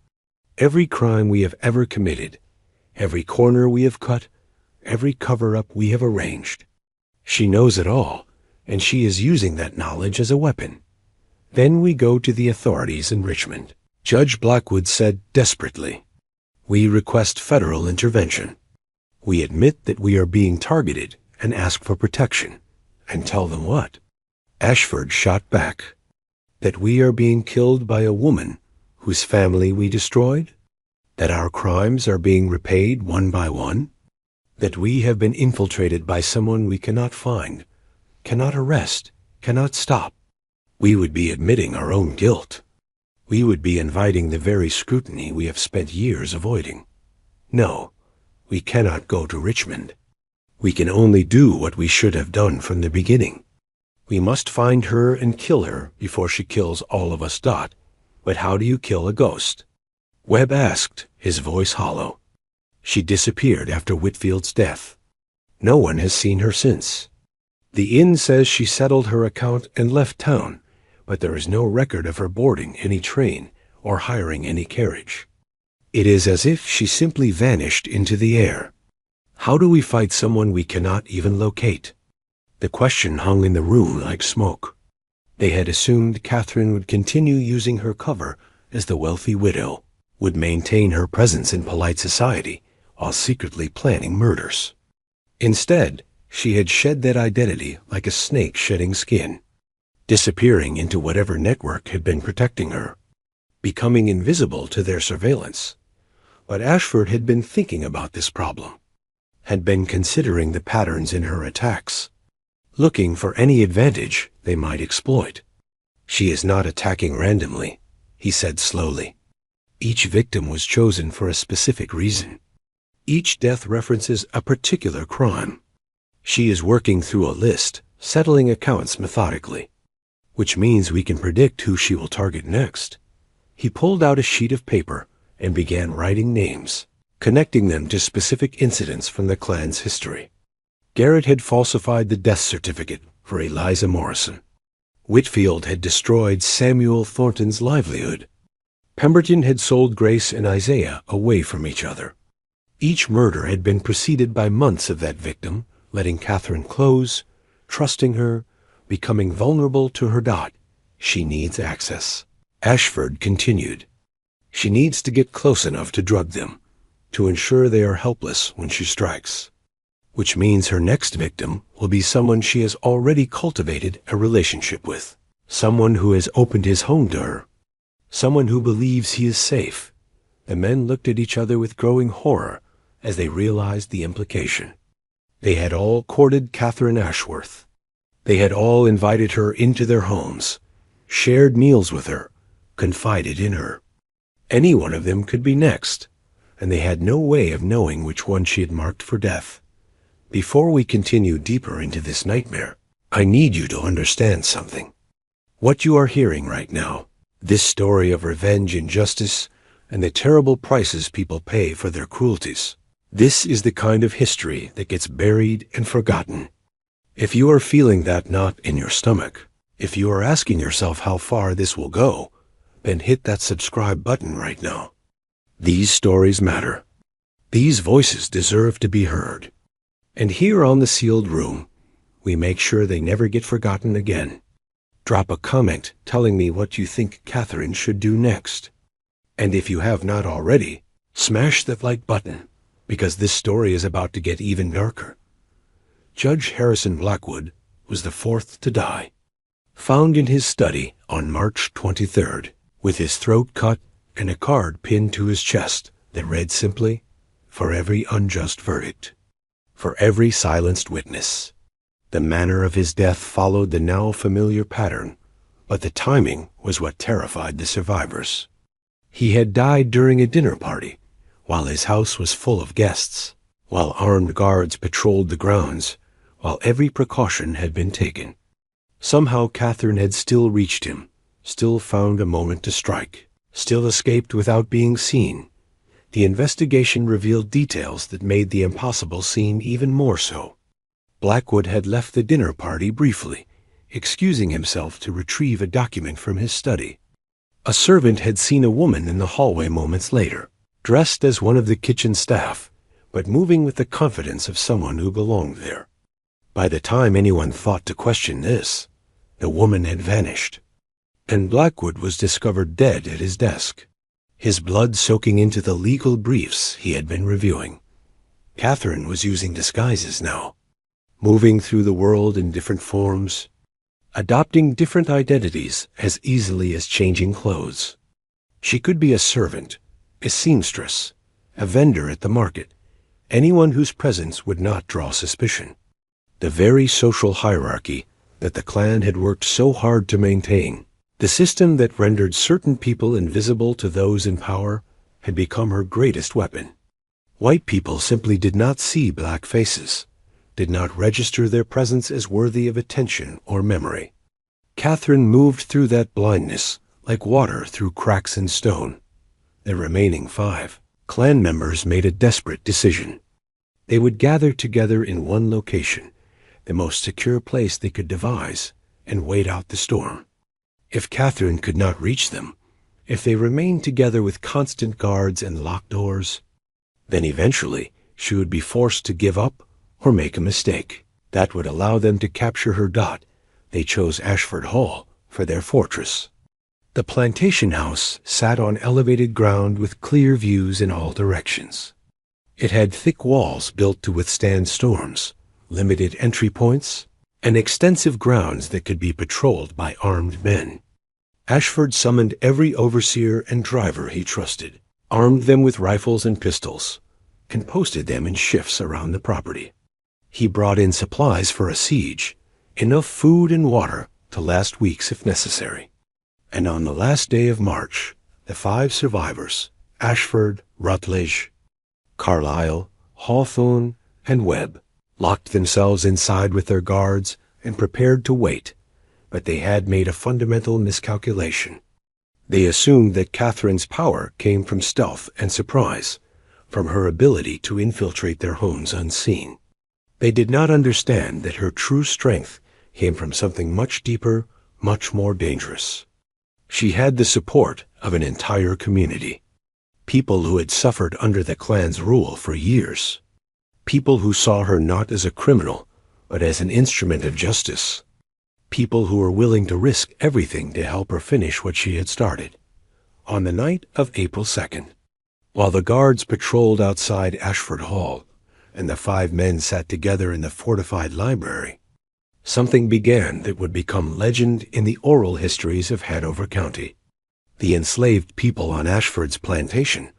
Every crime we have ever committed, every corner we have cut, every cover-up we have arranged. She knows it all, and she is using that knowledge as a weapon. Then we go to the authorities in Richmond." Judge Blackwood said desperately, "We request federal intervention. We admit that we are being targeted and ask for protection. And tell them what?" Ashford shot back. "That we are being killed by a woman whose family we destroyed? That our crimes are being repaid one by one? That we have been infiltrated by someone we cannot find, cannot arrest, cannot stop? We would be admitting our own guilt. We would be inviting the very scrutiny we have spent years avoiding. No, we cannot go to Richmond. We can only do what we should have done from the beginning. We must find her and kill her before she kills all of us. But how do you kill a ghost?" Webb asked, his voice hollow. "She disappeared after Whitfield's death. No one has seen her since. The inn says she settled her account and left town, but there is no record of her boarding any train or hiring any carriage. It is as if she simply vanished into the air. How do we fight someone we cannot even locate?" The question hung in the room like smoke. They had assumed Catherine would continue using her cover as the wealthy widow, would maintain her presence in polite society while secretly planning murders. Instead, she had shed that identity like a snake shedding skin, disappearing into whatever network had been protecting her, becoming invisible to their surveillance. But Ashford had been thinking about this problem, had been considering the patterns in her attacks, looking for any advantage they might exploit. "She is not attacking randomly," he said slowly. "Each victim was chosen for a specific reason. Each death references a particular crime. She is working through a list, settling accounts methodically, which means we can predict who she will target next." He pulled out a sheet of paper and began writing names, connecting them to specific incidents from the clan's history. Garrett had falsified the death certificate for Eliza Morrison. Whitfield had destroyed Samuel Thornton's livelihood. Pemberton had sold Grace and Isaiah away from each other. Each murder had been preceded by months of that victim letting Catherine close, trusting her, becoming vulnerable to her. "She needs access," Ashford continued. "She needs to get close enough to drug them, to ensure they are helpless when she strikes. Which means her next victim will be someone she has already cultivated a relationship with, someone who has opened his home to her, someone who believes he is safe." The men looked at each other with growing horror as they realized the implication. They had all courted Catherine Ashworth. They had all invited her into their homes, shared meals with her, confided in her. Any one of them could be next, and they had no way of knowing which one she had marked for death. Before we continue deeper into this nightmare, I need you to understand something. What you are hearing right now, this story of revenge and justice, and the terrible prices people pay for their cruelties, this is the kind of history that gets buried and forgotten. If you are feeling that knot in your stomach, if you are asking yourself how far this will go, then hit that subscribe button right now. These stories matter. These voices deserve to be heard. And here on The Sealed Room, we make sure they never get forgotten again. Drop a comment telling me what you think Catherine should do next. And if you have not already, smash the like button, because this story is about to get even darker. Judge Harrison Blackwood was the fourth to die, found in his study on March 23rd, with his throat cut and a card pinned to his chest that read simply, for every unjust verdict, for every silenced witness. The manner of his death followed the now familiar pattern, but the timing was what terrified the survivors. He had died during a dinner party, while his house was full of guests, while armed guards patrolled the grounds, while every precaution had been taken. Somehow Catherine had still reached him, still found a moment to strike, still escaped without being seen. The investigation revealed details that made the impossible seem even more so. Blackwood had left the dinner party briefly, excusing himself to retrieve a document from his study. A servant had seen a woman in the hallway moments later, dressed as one of the kitchen staff, but moving with the confidence of someone who belonged there. By the time anyone thought to question this, the woman had vanished, and Blackwood was discovered dead at his desk, his blood soaking into the legal briefs he had been reviewing. Catherine was using disguises now, moving through the world in different forms, adopting different identities as easily as changing clothes. She could be a servant, a seamstress, a vendor at the market, anyone whose presence would not draw suspicion. The very social hierarchy that the clan had worked so hard to maintain, the system that rendered certain people invisible to those in power, had become her greatest weapon. White people simply did not see black faces, did not register their presence as worthy of attention or memory. Catherine moved through that blindness like water through cracks in stone. The remaining 5 clan members made a desperate decision. They would gather together in one location, the most secure place they could devise, and wait out the storm. If Catherine could not reach them, if they remained together with constant guards and locked doors, then eventually she would be forced to give up or make a mistake. That would allow them to capture her. They chose Ashford Hall for their fortress. The plantation house sat on elevated ground with clear views in all directions. It had thick walls built to withstand storms, limited entry points, and extensive grounds that could be patrolled by armed men. Ashford summoned every overseer and driver he trusted, armed them with rifles and pistols, and posted them in shifts around the property. He brought in supplies for a siege, enough food and water to last weeks if necessary. And on the last day of March, the 5 survivors, Ashford, Rutledge, Carlyle, Hawthorne, and Webb, locked themselves inside with their guards and prepared to wait, but they had made a fundamental miscalculation. They assumed that Catherine's power came from stealth and surprise, from her ability to infiltrate their homes unseen. They did not understand that her true strength came from something much deeper, much more dangerous. She had the support of an entire community, people who had suffered under the clan's rule for years, people who saw her not as a criminal, but as an instrument of justice, people who were willing to risk everything to help her finish what she had started. On the night of April 2nd, while the guards patrolled outside Ashford Hall, and the 5 men sat together in the fortified library, something began that would become legend in the oral histories of Hanover County. The enslaved people on Ashford's plantation,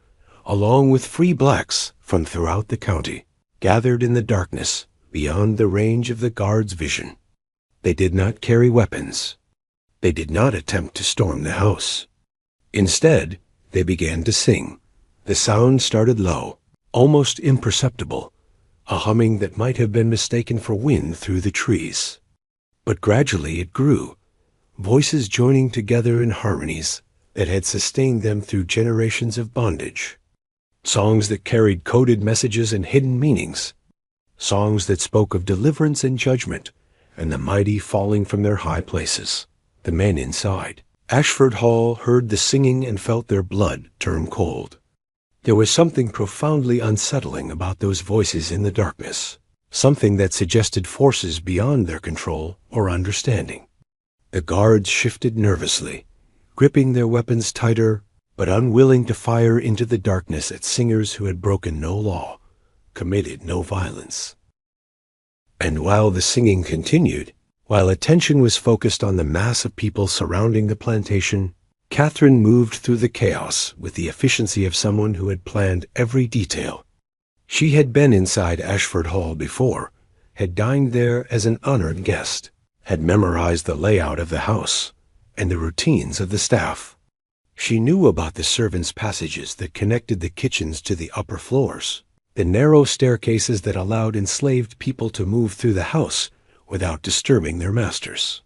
along with free blacks from throughout the county, gathered in the darkness beyond the range of the guards' vision. They did not carry weapons. They did not attempt to storm the house. Instead, they began to sing. The sound started low, almost imperceptible, a humming that might have been mistaken for wind through the trees. But gradually it grew, voices joining together in harmonies that had sustained them through generations of bondage. Songs that carried coded messages and hidden meanings. Songs that spoke of deliverance and judgment, and the mighty falling from their high places. The men inside Ashford Hall heard the singing and felt their blood turn cold. There was something profoundly unsettling about those voices in the darkness, something that suggested forces beyond their control or understanding. The guards shifted nervously, gripping their weapons tighter, but unwilling to fire into the darkness at singers who had broken no law, committed no violence. And while the singing continued, while attention was focused on the mass of people surrounding the plantation, Catherine moved through the chaos with the efficiency of someone who had planned every detail. She had been inside Ashford Hall before, had dined there as an honored guest, had memorized the layout of the house and the routines of the staff. She knew about the servants' passages that connected the kitchens to the upper floors, the narrow staircases that allowed enslaved people to move through the house without disturbing their masters.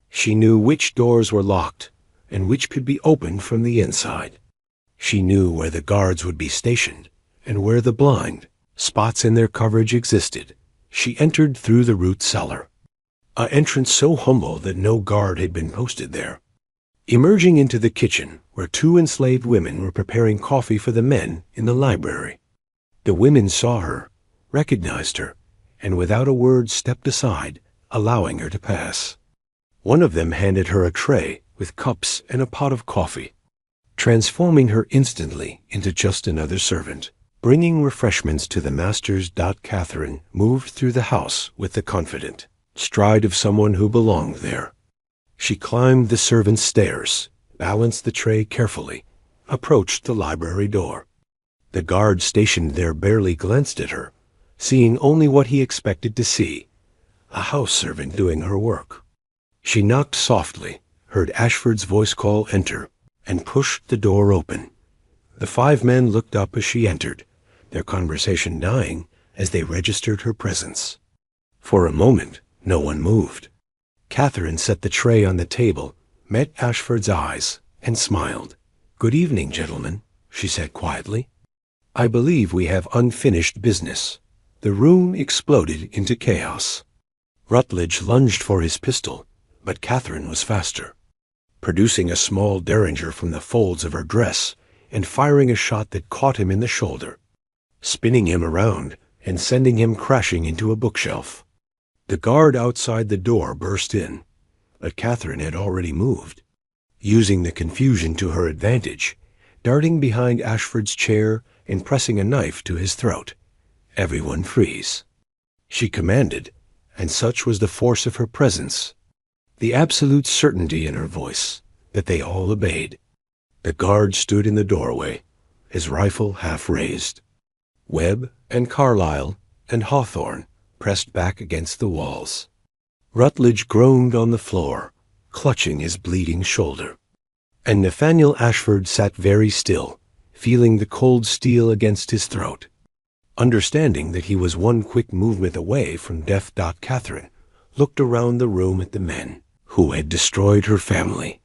She knew which doors were locked and which could be opened from the inside. She knew where the guards would be stationed and where the blind spots in their coverage existed. She entered through the root cellar, an entrance so humble that no guard had been posted there. Emerging into the kitchen, where two enslaved women were preparing coffee for the men in the library. The women saw her, recognized her, and without a word stepped aside, allowing her to pass. One of them handed her a tray with cups and a pot of coffee, transforming her instantly into just another servant. Bringing refreshments to the masters. Catherine moved through the house with the confident stride of someone who belonged there. She climbed the servants' stairs, balanced the tray carefully, approached the library door. The guard stationed there barely glanced at her, seeing only what he expected to see, a house servant doing her work. She knocked softly, heard Ashford's voice call enter, and pushed the door open. The 5 men looked up as she entered, their conversation dying as they registered her presence. For a moment, no one moved. Catherine set the tray on the table, met Ashford's eyes, and smiled. "Good evening, gentlemen," she said quietly. "I believe we have unfinished business." The room exploded into chaos. Rutledge lunged for his pistol, but Catherine was faster, producing a small derringer from the folds of her dress and firing a shot that caught him in the shoulder, spinning him around and sending him crashing into a bookshelf. The guard outside the door burst in, but Catherine had already moved, using the confusion to her advantage, darting behind Ashford's chair and pressing a knife to his throat. "Everyone freeze," she commanded, and such was the force of her presence, the absolute certainty in her voice, that they all obeyed. The guard stood in the doorway, his rifle half raised. Webb and Carlyle and Hawthorne pressed back against the walls. Rutledge groaned on the floor, clutching his bleeding shoulder. And Nathaniel Ashford sat very still, feeling the cold steel against his throat. Understanding that he was one quick movement away from death. Catherine looked around the room at the men who had destroyed her family,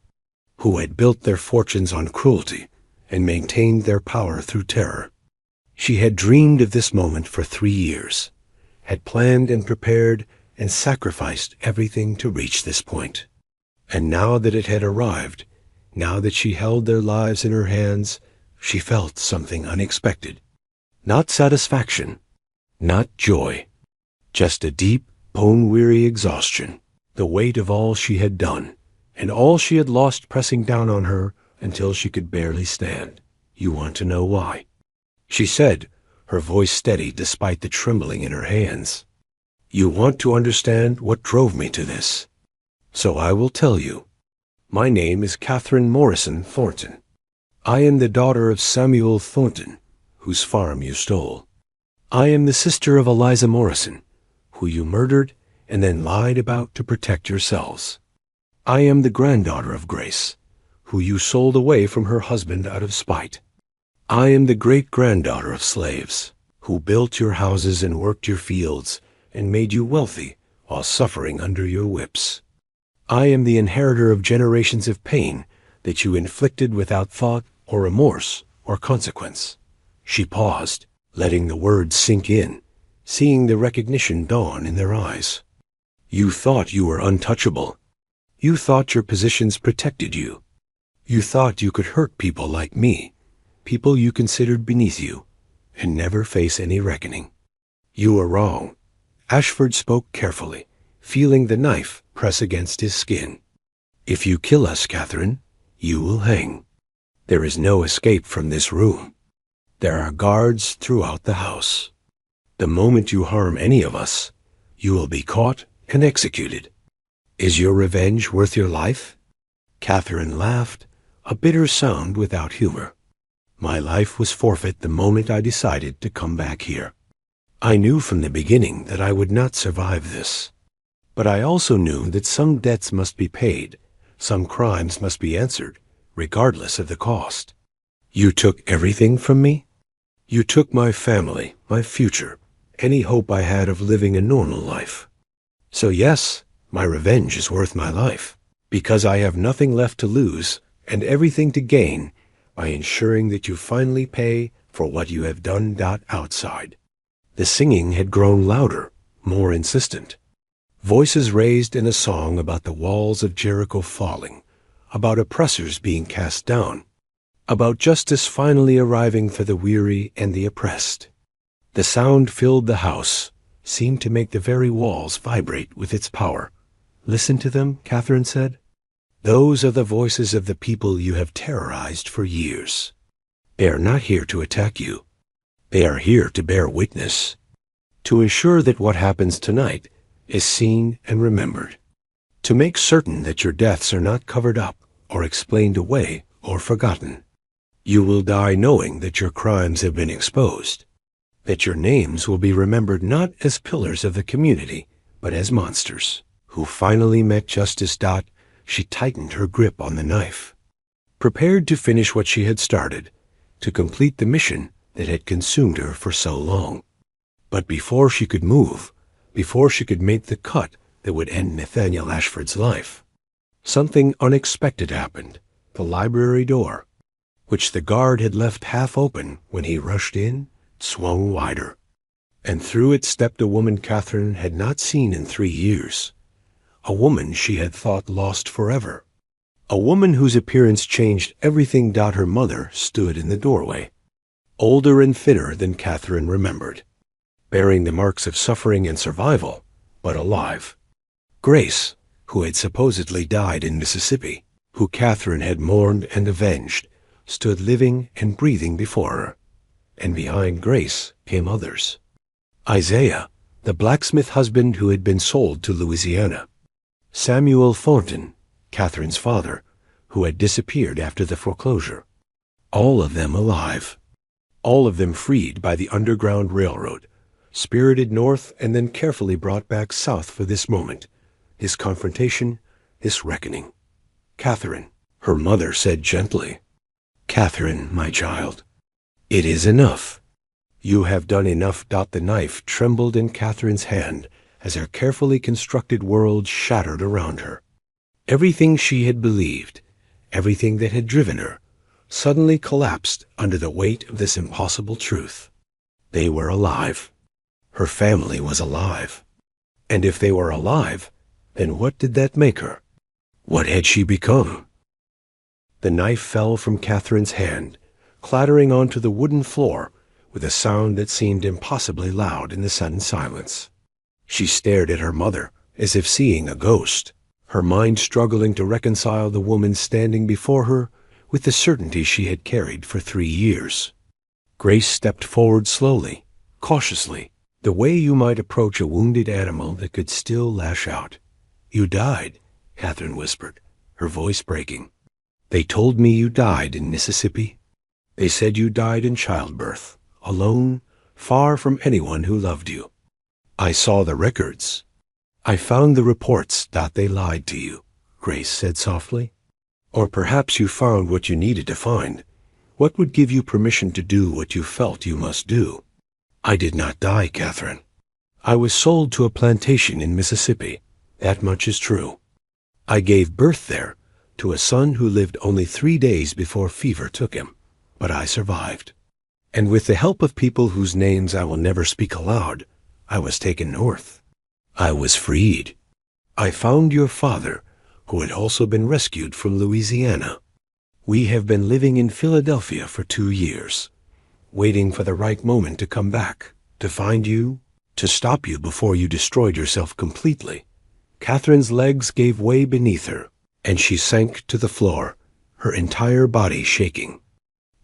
who had built their fortunes on cruelty and maintained their power through terror. She had dreamed of this moment for 3 years, had planned and prepared and sacrificed everything to reach this point. And now that it had arrived, now that she held their lives in her hands, she felt something unexpected. Not satisfaction, not joy, just a deep, bone-weary exhaustion, the weight of all she had done, and all she had lost pressing down on her until she could barely stand. "You want to know why?" she said, her voice steady despite the trembling in her hands. "You want to understand what drove me to this. So I will tell you. My name is Catherine Morrison Thornton. I am the daughter of Samuel Thornton, whose farm you stole. I am the sister of Eliza Morrison, who you murdered and then lied about to protect yourselves. I am the granddaughter of Grace, who you sold away from her husband out of spite. I am the great-granddaughter of slaves, who built your houses and worked your fields and made you wealthy while suffering under your whips. I am the inheritor of generations of pain that you inflicted without thought or remorse or consequence." She paused, letting the words sink in, seeing the recognition dawn in their eyes. "You thought you were untouchable. You thought your positions protected you. You thought you could hurt people like me, people you considered beneath you, and never face any reckoning. You were wrong." Ashford spoke carefully, feeling the knife press against his skin. "If you kill us, Catherine, you will hang. There is no escape from this room. There are guards throughout the house. The moment you harm any of us, you will be caught and executed. Is your revenge worth your life?" Catherine laughed, a bitter sound without humor. "My life was forfeit the moment I decided to come back here." I knew from the beginning that I would not survive this. But I also knew that some debts must be paid, some crimes must be answered, regardless of the cost. You took everything from me? You took my family, my future, any hope I had of living a normal life. So yes, my revenge is worth my life, because I have nothing left to lose and everything to gain by ensuring that you finally pay for what you have done. Outside. The singing had grown louder, more insistent. Voices raised in a song about the walls of Jericho falling, about oppressors being cast down, about justice finally arriving for the weary and the oppressed. The sound filled the house, seemed to make the very walls vibrate with its power. Listen to them, Catherine said. Those are the voices of the people you have terrorized for years. They are not here to attack you. They are here to bear witness, to ensure that what happens tonight is seen and remembered, to make certain that your deaths are not covered up or explained away or forgotten. You will die knowing that your crimes have been exposed, that your names will be remembered not as pillars of the community, but as monsters who finally met justice. She tightened her grip on the knife, prepared to finish what she had started, to complete the mission that had consumed her for so long. But before she could move, before she could make the cut that would end Nathaniel Ashford's life, something unexpected happened. The library door, which the guard had left half open when he rushed in, swung wider, and through it stepped a woman Catherine had not seen in 3 years, a woman she had thought lost forever, a woman whose appearance changed everything. Her mother stood in the doorway, older and fitter than Catherine remembered, bearing the marks of suffering and survival, but alive. Grace, who had supposedly died in Mississippi, who Catherine had mourned and avenged, stood living and breathing before her, and behind Grace came others. Isaiah, the blacksmith husband who had been sold to Louisiana. Samuel Thornton, Catherine's father, who had disappeared after the foreclosure. All of them alive. All of them freed by the Underground Railroad, spirited north and then carefully brought back south for this moment, this confrontation, this reckoning. Catherine, her mother said gently. Catherine, my child, it is enough. You have done enough. The knife trembled in Catherine's hand as her carefully constructed world shattered around her. Everything she had believed, everything that had driven her, suddenly collapsed under the weight of this impossible truth. They were alive. Her family was alive. And if they were alive, then what did that make her? What had she become? The knife fell from Catherine's hand, clattering onto the wooden floor with a sound that seemed impossibly loud in the sudden silence. She stared at her mother as if seeing a ghost, her mind struggling to reconcile the woman standing before her with the certainty she had carried for 3 years. Grace stepped forward slowly, cautiously, the way you might approach a wounded animal that could still lash out. You died, Catherine whispered, her voice breaking. They told me you died in Mississippi. They said you died in childbirth, alone, far from anyone who loved you. I saw the records. I found the reports. They lied to you, Grace said softly. Or perhaps you found what you needed to find, what would give you permission to do what you felt you must do. I did not die, Catherine. I was sold to a plantation in Mississippi. That much is true. I gave birth there to a son who lived only 3 days before fever took him, but I survived. And with the help of people whose names I will never speak aloud, I was taken north. I was freed. I found your father, who had also been rescued from Louisiana. We have been living in Philadelphia for 2 years, waiting for the right moment to come back, to find you, to stop you before you destroyed yourself completely. Catherine's legs gave way beneath her, and she sank to the floor, her entire body shaking.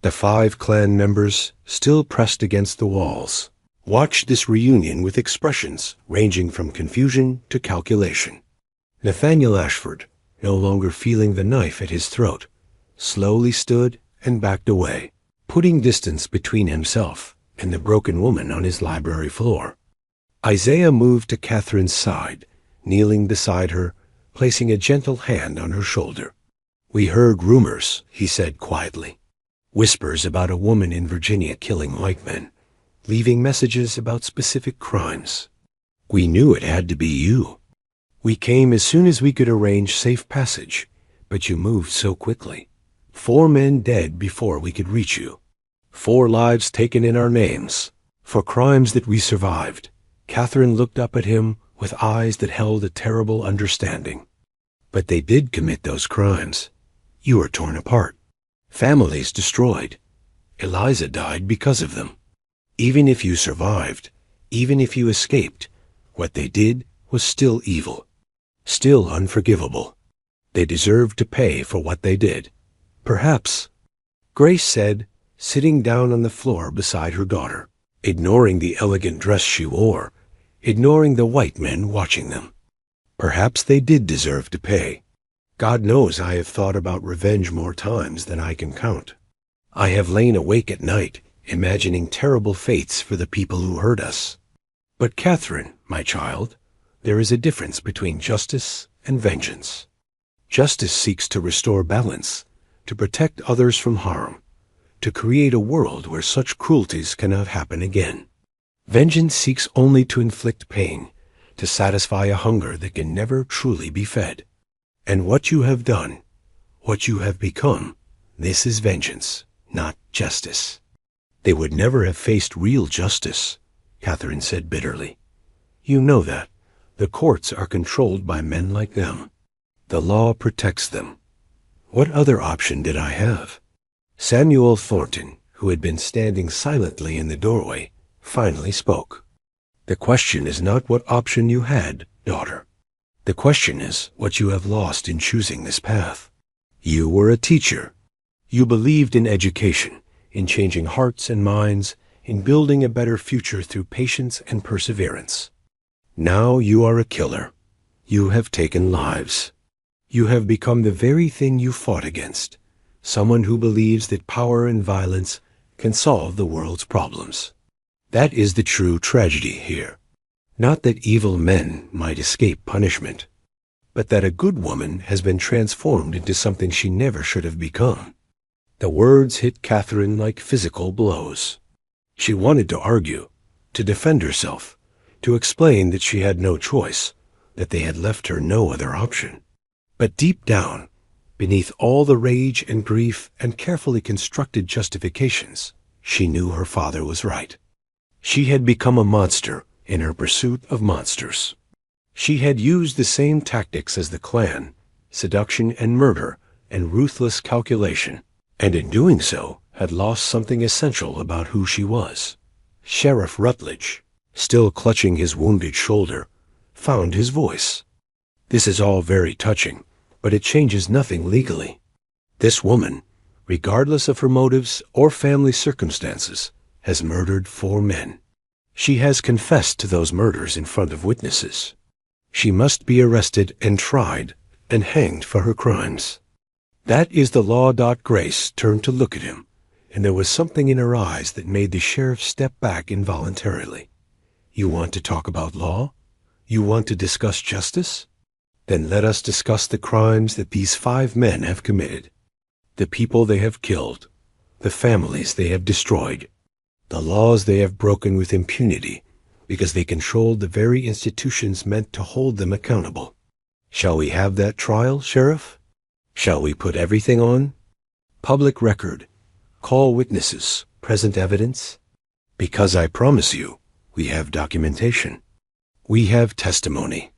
The 5 clan members, still pressed against the walls, watched this reunion with expressions ranging from confusion to calculation. Nathaniel Ashford, no longer feeling the knife at his throat, slowly stood and backed away, putting distance between himself and the broken woman on his library floor. Isaiah moved to Catherine's side, kneeling beside her, placing a gentle hand on her shoulder. "We heard rumors," he said quietly. "Whispers about a woman in Virginia killing white men, leaving messages about specific crimes. We knew it had to be you. We came as soon as we could arrange safe passage, but you moved so quickly. 4 men dead before we could reach you. 4 lives taken in our names, for crimes that we survived." Catherine looked up at him with eyes that held a terrible understanding. "But they did commit those crimes. You were torn apart. Families destroyed. Eliza died because of them. Even if you survived, even if you escaped, what they did was still evil, still unforgivable. They deserved to pay for what they did. Perhaps," Grace said, sitting down on the floor beside her daughter, ignoring the elegant dress she wore, ignoring the white men watching them. "Perhaps they did deserve to pay. God knows I have thought about revenge more times than I can count. I have lain awake at night, imagining terrible fates for the people who hurt us. But Catherine, my child, there is a difference between justice and vengeance. Justice seeks to restore balance, to protect others from harm, to create a world where such cruelties cannot happen again. Vengeance seeks only to inflict pain, to satisfy a hunger that can never truly be fed. And what you have done, what you have become, this is vengeance, not justice." "They would never have faced real justice," Catherine said bitterly. "You know that. The courts are controlled by men like them. The law protects them. What other option did I have?" Samuel Thornton, who had been standing silently in the doorway, finally spoke. "The question is not what option you had, daughter. The question is what you have lost in choosing this path. You were a teacher. You believed in education, in changing hearts and minds, in building a better future through patience and perseverance. Now you are a killer. You have taken lives. You have become the very thing you fought against, someone who believes that power and violence can solve the world's problems. That is the true tragedy here. Not that evil men might escape punishment, but that a good woman has been transformed into something she never should have become." The words hit Catherine like physical blows. She wanted to argue, to defend herself, to explain that she had no choice, that they had left her no other option. But deep down, beneath all the rage and grief and carefully constructed justifications, she knew her father was right. She had become a monster in her pursuit of monsters. She had used the same tactics as the clan, seduction and murder and ruthless calculation, and in doing so had lost something essential about who she was. Sheriff Rutledge, still clutching his wounded shoulder, found his voice. "This is all very touching, but it changes nothing legally. This woman, regardless of her motives or family circumstances, has murdered 4 men. She has confessed to those murders in front of witnesses. She must be arrested and tried and hanged for her crimes." That is the law. Grace turned to look at him, and there was something in her eyes that made the sheriff step back involuntarily. "You want to talk about law? You want to discuss justice? Then let us discuss the crimes that these 5 men have committed, the people they have killed, the families they have destroyed, the laws they have broken with impunity because they controlled the very institutions meant to hold them accountable. Shall we have that trial, Sheriff? Shall we put everything on? Public record, call witnesses, present evidence? Because I promise you, we have documentation. We have testimony.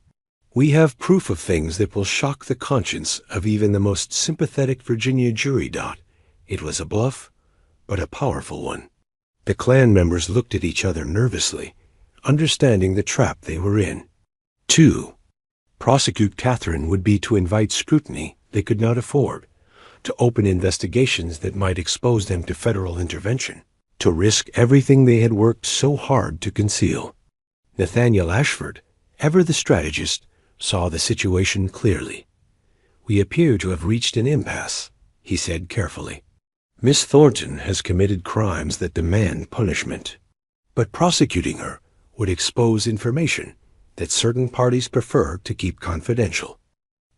We have proof of things that will shock the conscience of even the most sympathetic Virginia jury. It was a bluff, but a powerful one." The clan members looked at each other nervously, understanding the trap they were in. 2. Prosecute Catherine would be to invite scrutiny they could not afford, to open investigations that might expose them to federal intervention, to risk everything they had worked so hard to conceal. Nathaniel Ashford, ever the strategist, saw the situation clearly. "We appear to have reached an impasse," he said carefully. "Miss Thornton has committed crimes that demand punishment. But prosecuting her would expose information that certain parties prefer to keep confidential.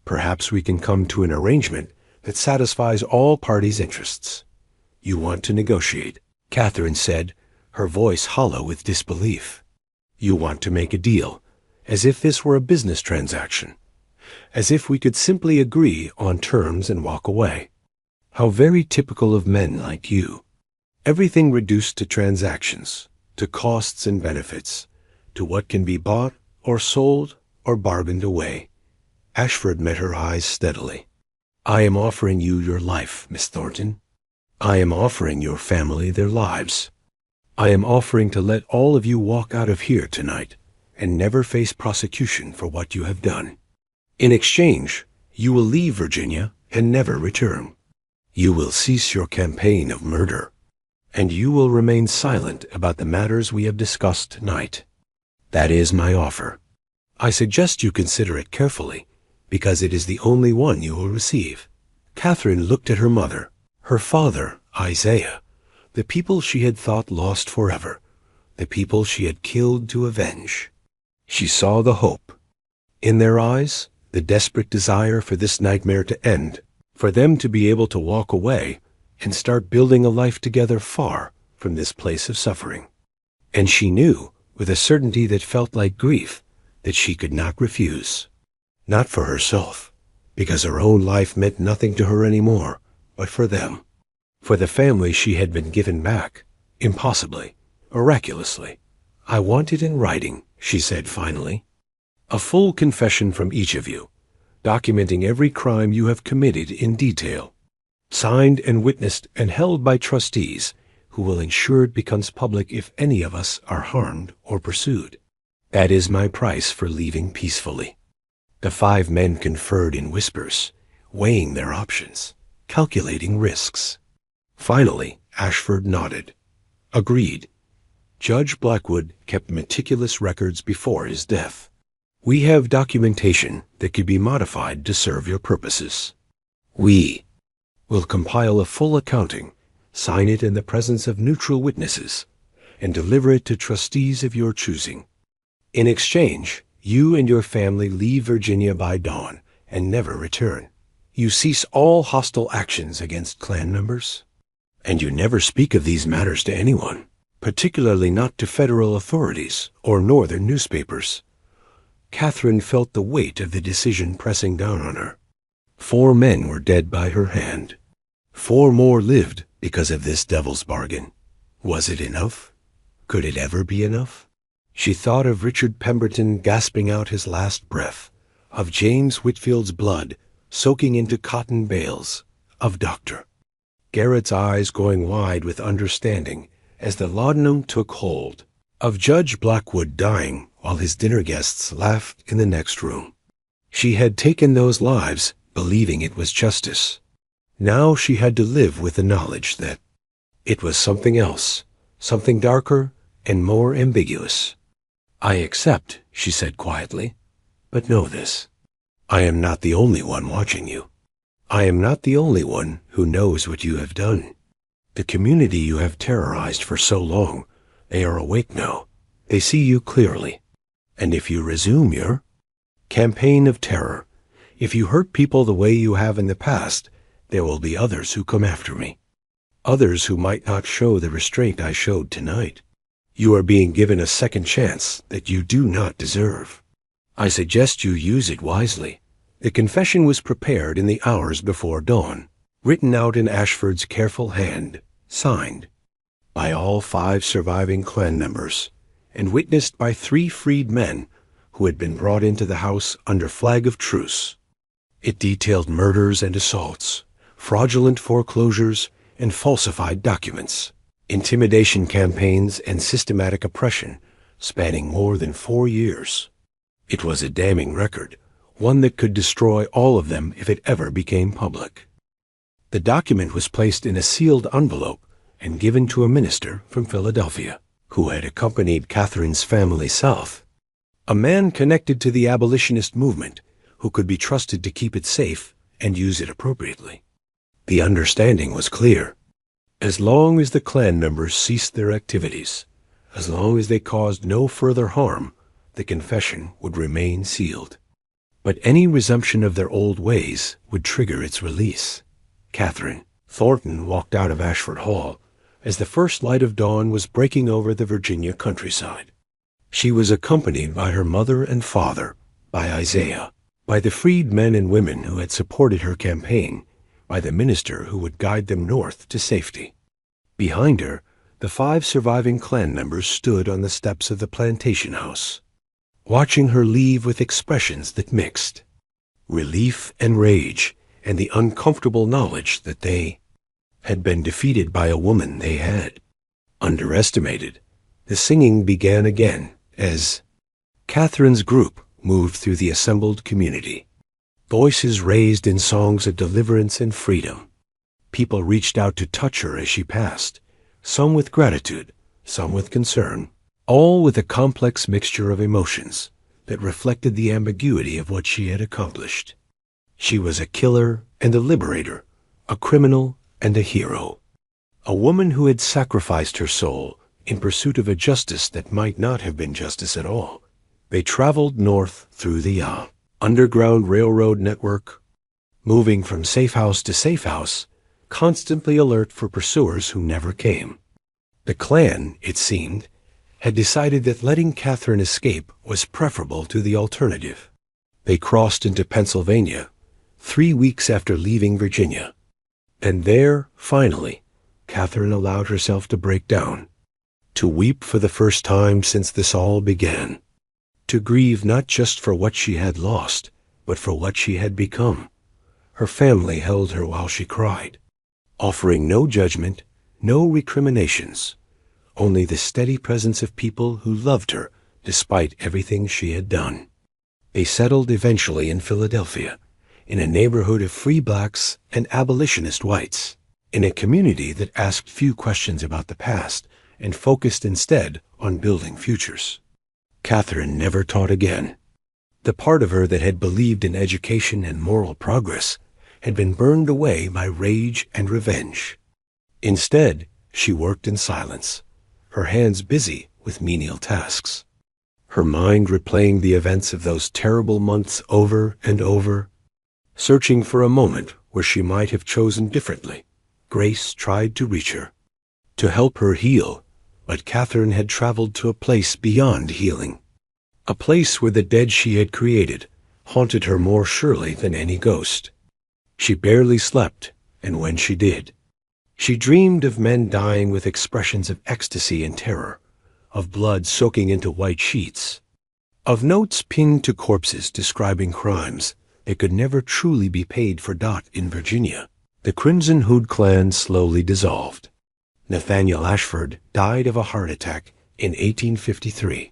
Perhaps we can come to an arrangement that satisfies all parties' interests. You want to negotiate, Catherine said, her voice hollow with disbelief. You want to make a deal, as if this were a business transaction, as if we could simply agree on terms and walk away. How very typical of men like you. Everything reduced to transactions, to costs and benefits, to what can be bought or sold or bargained away. Ashford met her eyes steadily. I am offering you your life, Miss Thornton. I am offering your family their lives. I am offering to let all of you walk out of here tonight and never face prosecution for what you have done. In exchange, you will leave Virginia and never return. You will cease your campaign of murder, and you will remain silent about the matters we have discussed tonight. That is my offer. I suggest you consider it carefully, because it is the only one you will receive. Catherine looked at her mother, her father, Isaiah, the people she had thought lost forever, the people she had killed to avenge. She saw the hope. In their eyes, the desperate desire for this nightmare to end, for them to be able to walk away and start building a life together far from this place of suffering. And she knew, with a certainty that felt like grief, that she could not refuse. Not for herself, because her own life meant nothing to her anymore, but for them. For the family she had been given back, impossibly, miraculously. I want it in writing, she said finally. A full confession from each of you, documenting every crime you have committed in detail, signed and witnessed and held by trustees who will ensure it becomes public if any of us are harmed or pursued. That is my price for leaving peacefully. The 5 men conferred in whispers, weighing their options, calculating risks. Finally, Ashford nodded. Agreed. Judge Blackwood kept meticulous records before his death. We have documentation that could be modified to serve your purposes. We will compile a full accounting, sign it in the presence of neutral witnesses, and deliver it to trustees of your choosing. In exchange, you and your family leave Virginia by dawn and never return. You cease all hostile actions against clan members, and you never speak of these matters to anyone, particularly not to federal authorities or northern newspapers. Catherine felt the weight of the decision pressing down on her. 4 men were dead by her hand. 4 more lived because of this devil's bargain. Was it enough? Could it ever be enough? She thought of Richard Pemberton gasping out his last breath, of James Whitfield's blood soaking into cotton bales, of Dr. Garrett's eyes going wide with understanding as the laudanum took hold, of Judge Blackwood dying while his dinner guests laughed in the next room. She had taken those lives, believing it was justice. Now she had to live with the knowledge that it was something else, something darker and more ambiguous. I accept, she said quietly, but know this. I am not the only one watching you. I am not the only one who knows what you have done. The community you have terrorized for so long, they are awake now. They see you clearly. And if you resume your campaign of terror, if you hurt people the way you have in the past, there will be others who come after me. Others who might not show the restraint I showed tonight. You are being given a second chance that you do not deserve. I suggest you use it wisely. The confession was prepared in the hours before dawn, written out in Ashford's careful hand, signed by all 5 surviving clan members, and witnessed by 3 freed men who had been brought into the house under flag of truce. It detailed murders and assaults, fraudulent foreclosures, and falsified documents, intimidation campaigns, and systematic oppression spanning more than 4 years. It was a damning record, one that could destroy all of them if it ever became public. The document was placed in a sealed envelope and given to a minister from Philadelphia, who had accompanied Catherine's family south, a man connected to the abolitionist movement who could be trusted to keep it safe and use it appropriately. The understanding was clear. As long as the clan members ceased their activities, As long as they caused no further harm, the confession would remain sealed. But any resumption of their old ways would trigger its release. Catherine Thornton walked out of Ashford Hall as the first light of dawn was breaking over the Virginia countryside. She was accompanied by her mother and father, by Isaiah, by the freed men and women who had supported her campaign, by the minister who would guide them north to safety. Behind her, the 5 surviving Klan members stood on the steps of the plantation house, watching her leave with expressions that mixed relief and rage, and the uncomfortable knowledge that they had been defeated by a woman they had underestimated. The singing began again as Catherine's group moved through the assembled community. Voices raised in songs of deliverance and freedom. People reached out to touch her as she passed, some with gratitude, some with concern, all with a complex mixture of emotions that reflected the ambiguity of what she had accomplished. She was a killer and a liberator, a criminal and a hero, a woman who had sacrificed her soul in pursuit of a justice that might not have been justice at all. They traveled north through the underground railroad network, moving from safe house to safe house, constantly alert for pursuers who never came. The Klan, it seemed, had decided that letting Catherine escape was preferable to the alternative. They crossed into Pennsylvania 3 weeks after leaving Virginia. And there, finally, Catherine allowed herself to break down, to weep for the first time since this all began, to grieve not just for what she had lost, but for what she had become. Her family held her while she cried, offering no judgment, no recriminations, only the steady presence of people who loved her despite everything she had done. They settled eventually in Philadelphia, in a neighborhood of free blacks and abolitionist whites, in a community that asked few questions about the past and focused instead on building futures. Catherine never taught again. The part of her that had believed in education and moral progress had been burned away by rage and revenge. Instead, she worked in silence, her hands busy with menial tasks, her mind replaying the events of those terrible months over and over. Searching for a moment where she might have chosen differently, grace tried to reach her, to help her heal, but Catherine had traveled to a place beyond healing, a place where the dead she had created haunted her more surely than any ghost. She barely slept, and when she did, she dreamed of men dying with expressions of ecstasy and terror, of blood soaking into white sheets, of notes pinned to corpses describing crimes that could never truly be paid for. In Virginia, the Crimson Hood Klan slowly dissolved. Nathaniel Ashford died of a heart attack in 1853,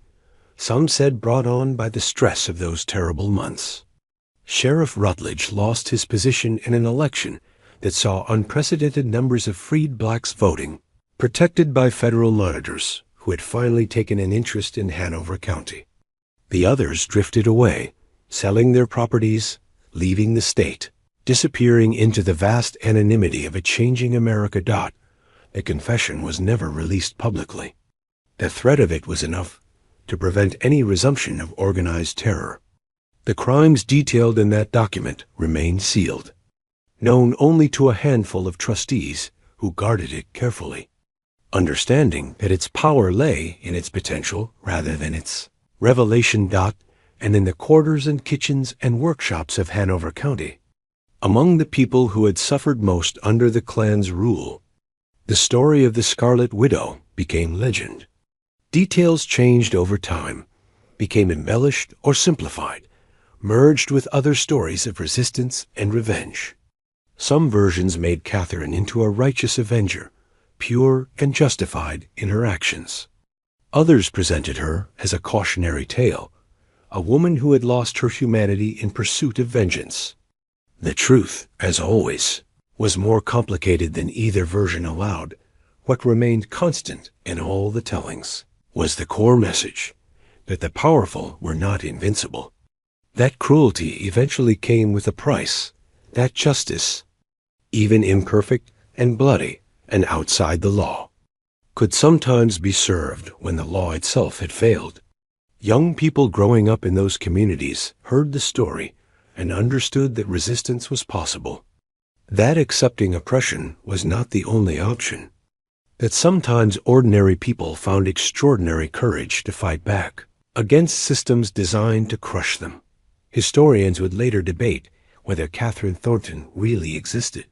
some said brought on by the stress of those terrible months. Sheriff Rutledge lost his position in an election that saw unprecedented numbers of freed blacks voting, protected by federal monitors who had finally taken an interest in Hanover County. The others drifted away, selling their properties, leaving the state, disappearing into the vast anonymity of a changing America. The confession was never released publicly. The threat of it was enough to prevent any resumption of organized terror. The crimes detailed in that document remained sealed, known only to a handful of trustees who guarded it carefully, understanding that its power lay in its potential rather than its revelation. And in the quarters and kitchens and workshops of Hanover County, among the people who had suffered most under the Klan's rule, the story of the Scarlet Widow became legend. Details changed over time, became embellished or simplified, merged with other stories of resistance and revenge. Some versions made Catherine into a righteous avenger, pure and justified in her actions. Others presented her as a cautionary tale, a woman who had lost her humanity in pursuit of vengeance. The truth, as always, was more complicated than either version allowed. What remained constant in all the tellings was the core message that the powerful were not invincible. That cruelty eventually came with a price, that justice, even imperfect and bloody and outside the law, could sometimes be served when the law itself had failed. Young people growing up in those communities heard the story and understood that resistance was possible, that accepting oppression was not the only option, that sometimes ordinary people found extraordinary courage to fight back against systems designed to crush them. Historians would later debate whether Catherine Thornton really existed,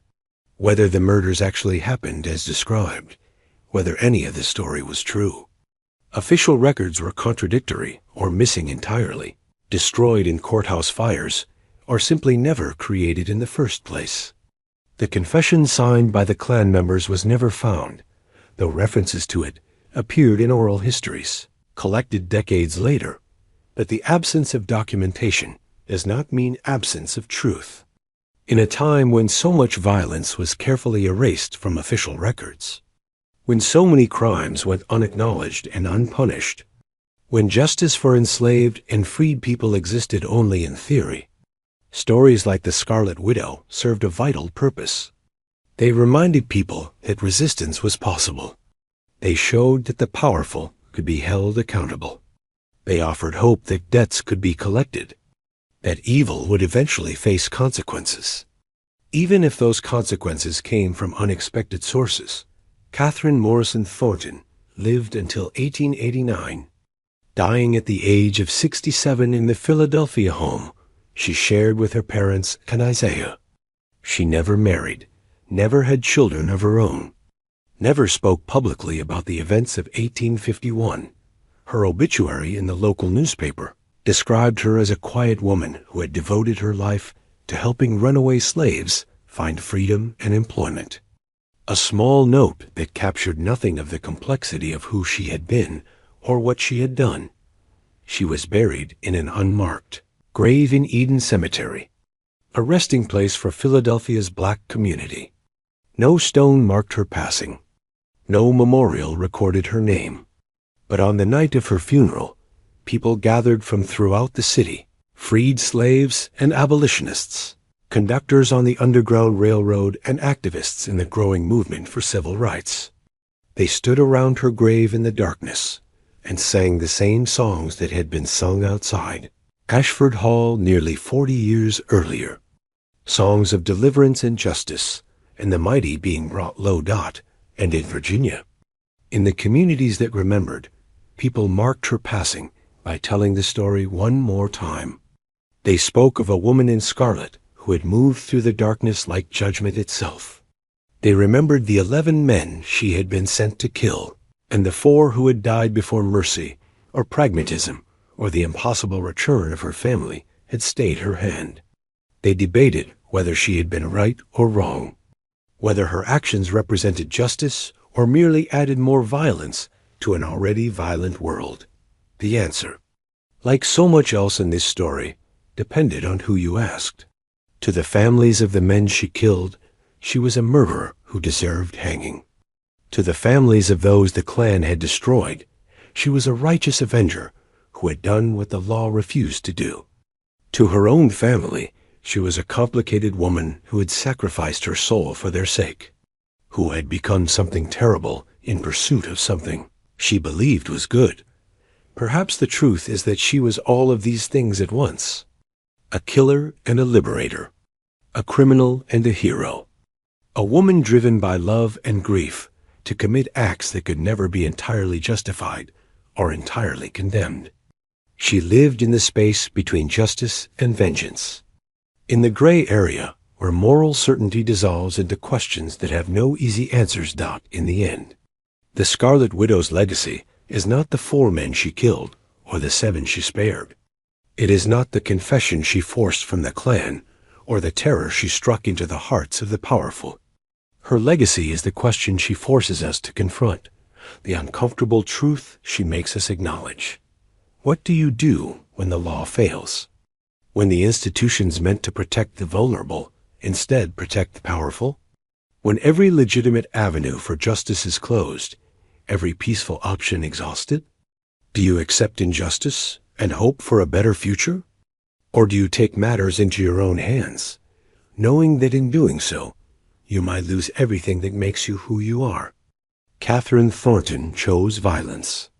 whether the murders actually happened as described, whether any of the story was true. Official records were contradictory or missing entirely, destroyed in courthouse fires, or simply never created in the first place. The confession signed by the Klan members was never found, though references to it appeared in oral histories, collected decades later. But the absence of documentation does not mean absence of truth. In a time when so much violence was carefully erased from official records, when so many crimes went unacknowledged and unpunished, when justice for enslaved and freed people existed only in theory, stories like the Scarlet Widow served a vital purpose. They reminded people that resistance was possible. They showed that the powerful could be held accountable. They offered hope that debts could be collected, that evil would eventually face consequences. Even if those consequences came from unexpected sources, Catherine Morrison Thornton lived until 1889. Dying at the age of 67 in the Philadelphia home she shared with her parents and Isaiah. She never married, never had children of her own, never spoke publicly about the events of 1851. Her obituary in the local newspaper described her as a quiet woman who had devoted her life to helping runaway slaves find freedom and employment. A small note that captured nothing of the complexity of who she had been or what she had done. She was buried in an unmarked grave in Eden Cemetery, a resting place for Philadelphia's black community. No stone marked her passing. No memorial recorded her name. But on the night of her funeral, people gathered from throughout the city, freed slaves and abolitionists, conductors on the Underground Railroad, and activists in the growing movement for civil rights. They stood around her grave in the darkness and sang the same songs that had been sung outside Ashford Hall nearly 40 years earlier. Songs of deliverance and justice, and the mighty being brought low dot, and in Virginia. In the communities that remembered, people marked her passing by telling the story one more time. They spoke of a woman in scarlet who had moved through the darkness like judgment itself. They remembered the 11 men she had been sent to kill, and the 4 who had died before mercy, or pragmatism, or the impossible return of her family had stayed her hand. They debated whether she had been right or wrong, whether her actions represented justice or merely added more violence to an already violent world. The answer, like so much else in this story, depended on who you asked. To the families of the men she killed, she was a murderer who deserved hanging. To the families of those the Klan had destroyed, she was a righteous avenger who had done what the law refused to do. To her own family, she was a complicated woman who had sacrificed her soul for their sake, who had become something terrible in pursuit of something she believed was good. Perhaps the truth is that she was all of these things at once. A killer and a liberator, a criminal and a hero, a woman driven by love and grief to commit acts that could never be entirely justified or entirely condemned. She lived in the space between justice and vengeance, in the gray area where moral certainty dissolves into questions that have no easy answers in the end. The Scarlet Widow's legacy is not the 4 men she killed or the 7 she spared. It is not the confession she forced from the Klan or the terror she struck into the hearts of the powerful. Her legacy is the question she forces us to confront, the uncomfortable truth she makes us acknowledge. What do you do when the law fails? When the institutions meant to protect the vulnerable instead protect the powerful? When every legitimate avenue for justice is closed, every peaceful option exhausted? Do you accept injustice and hope for a better future? Or do you take matters into your own hands, knowing that in doing so, you might lose everything that makes you who you are? Catherine Thornton chose violence.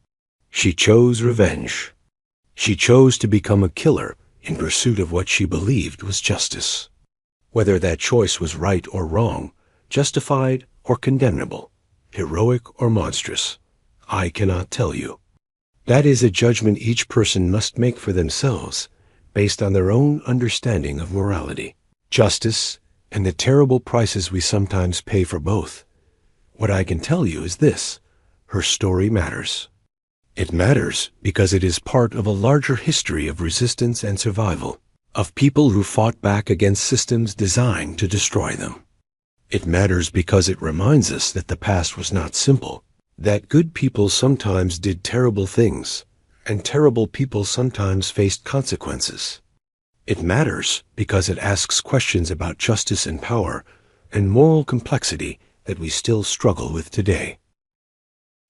She chose revenge. She chose to become a killer in pursuit of what she believed was justice. Whether that choice was right or wrong, justified or condemnable, heroic or monstrous, I cannot tell you. That is a judgment each person must make for themselves, based on their own understanding of morality, justice, and the terrible prices we sometimes pay for both. What I can tell you is this: her story matters. It matters because it is part of a larger history of resistance and survival, of people who fought back against systems designed to destroy them. It matters because it reminds us that the past was not simple, that good people sometimes did terrible things, and terrible people sometimes faced consequences. It matters because it asks questions about justice and power and moral complexity that we still struggle with today.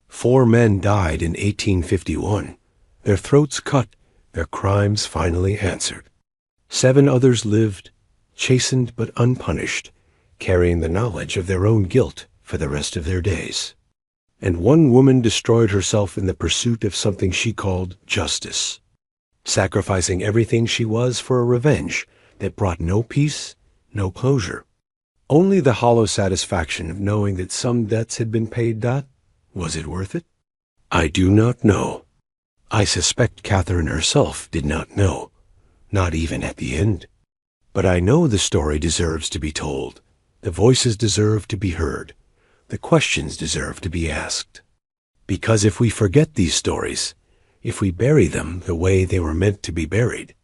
4 men died in 1851, their throats cut, their crimes finally answered. 7 others lived, chastened but unpunished, carrying the knowledge of their own guilt for the rest of their days. And 1 woman destroyed herself in the pursuit of something she called justice, sacrificing everything she was for a revenge that brought no peace, no closure. Only the hollow satisfaction of knowing that some debts had been paid. Was it worth it? I do not know. I suspect Catherine herself did not know, not even at the end. But I know the story deserves to be told. The voices deserve to be heard. The questions deserve to be asked. Because if we forget these stories, if we bury them the way they were meant to be buried,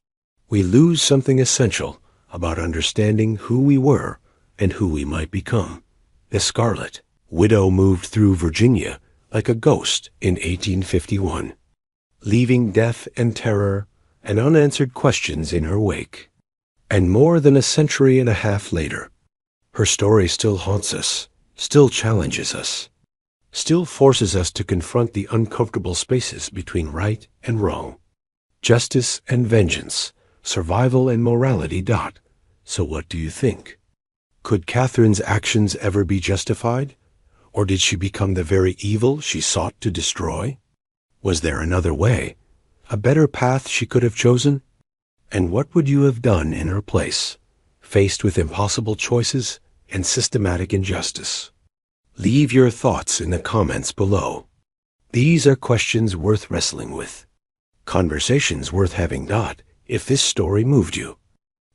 we lose something essential about understanding who we were and who we might become. The Scarlet widow moved through Virginia like a ghost in 1851, leaving death and terror and unanswered questions in her wake. And more than a century and a half later, her story still haunts us, still challenges us, still forces us to confront the uncomfortable spaces between right and wrong, justice and vengeance, survival and morality. So what do you think? Could Catherine's actions ever be justified? Or did she become the very evil she sought to destroy? Was there another way, a better path she could have chosen? And what would you have done in her place, faced with impossible choices and systematic injustice? Leave your thoughts in the comments below. These are questions worth wrestling with, conversations worth having. If this story moved you,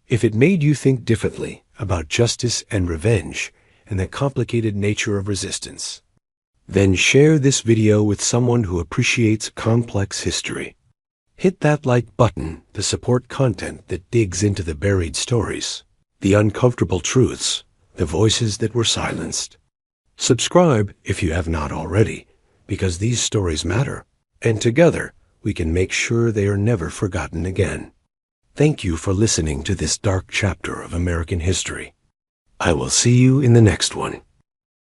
if it made you think differently about justice and revenge and the complicated nature of resistance, then share this video with someone who appreciates complex history. Hit that like button to support content that digs into the buried stories, the uncomfortable truths, the voices that were silenced. Subscribe if you have not already, because these stories matter, and together we can make sure they are never forgotten again. Thank you for listening to this dark chapter of American history. I will see you in the next one.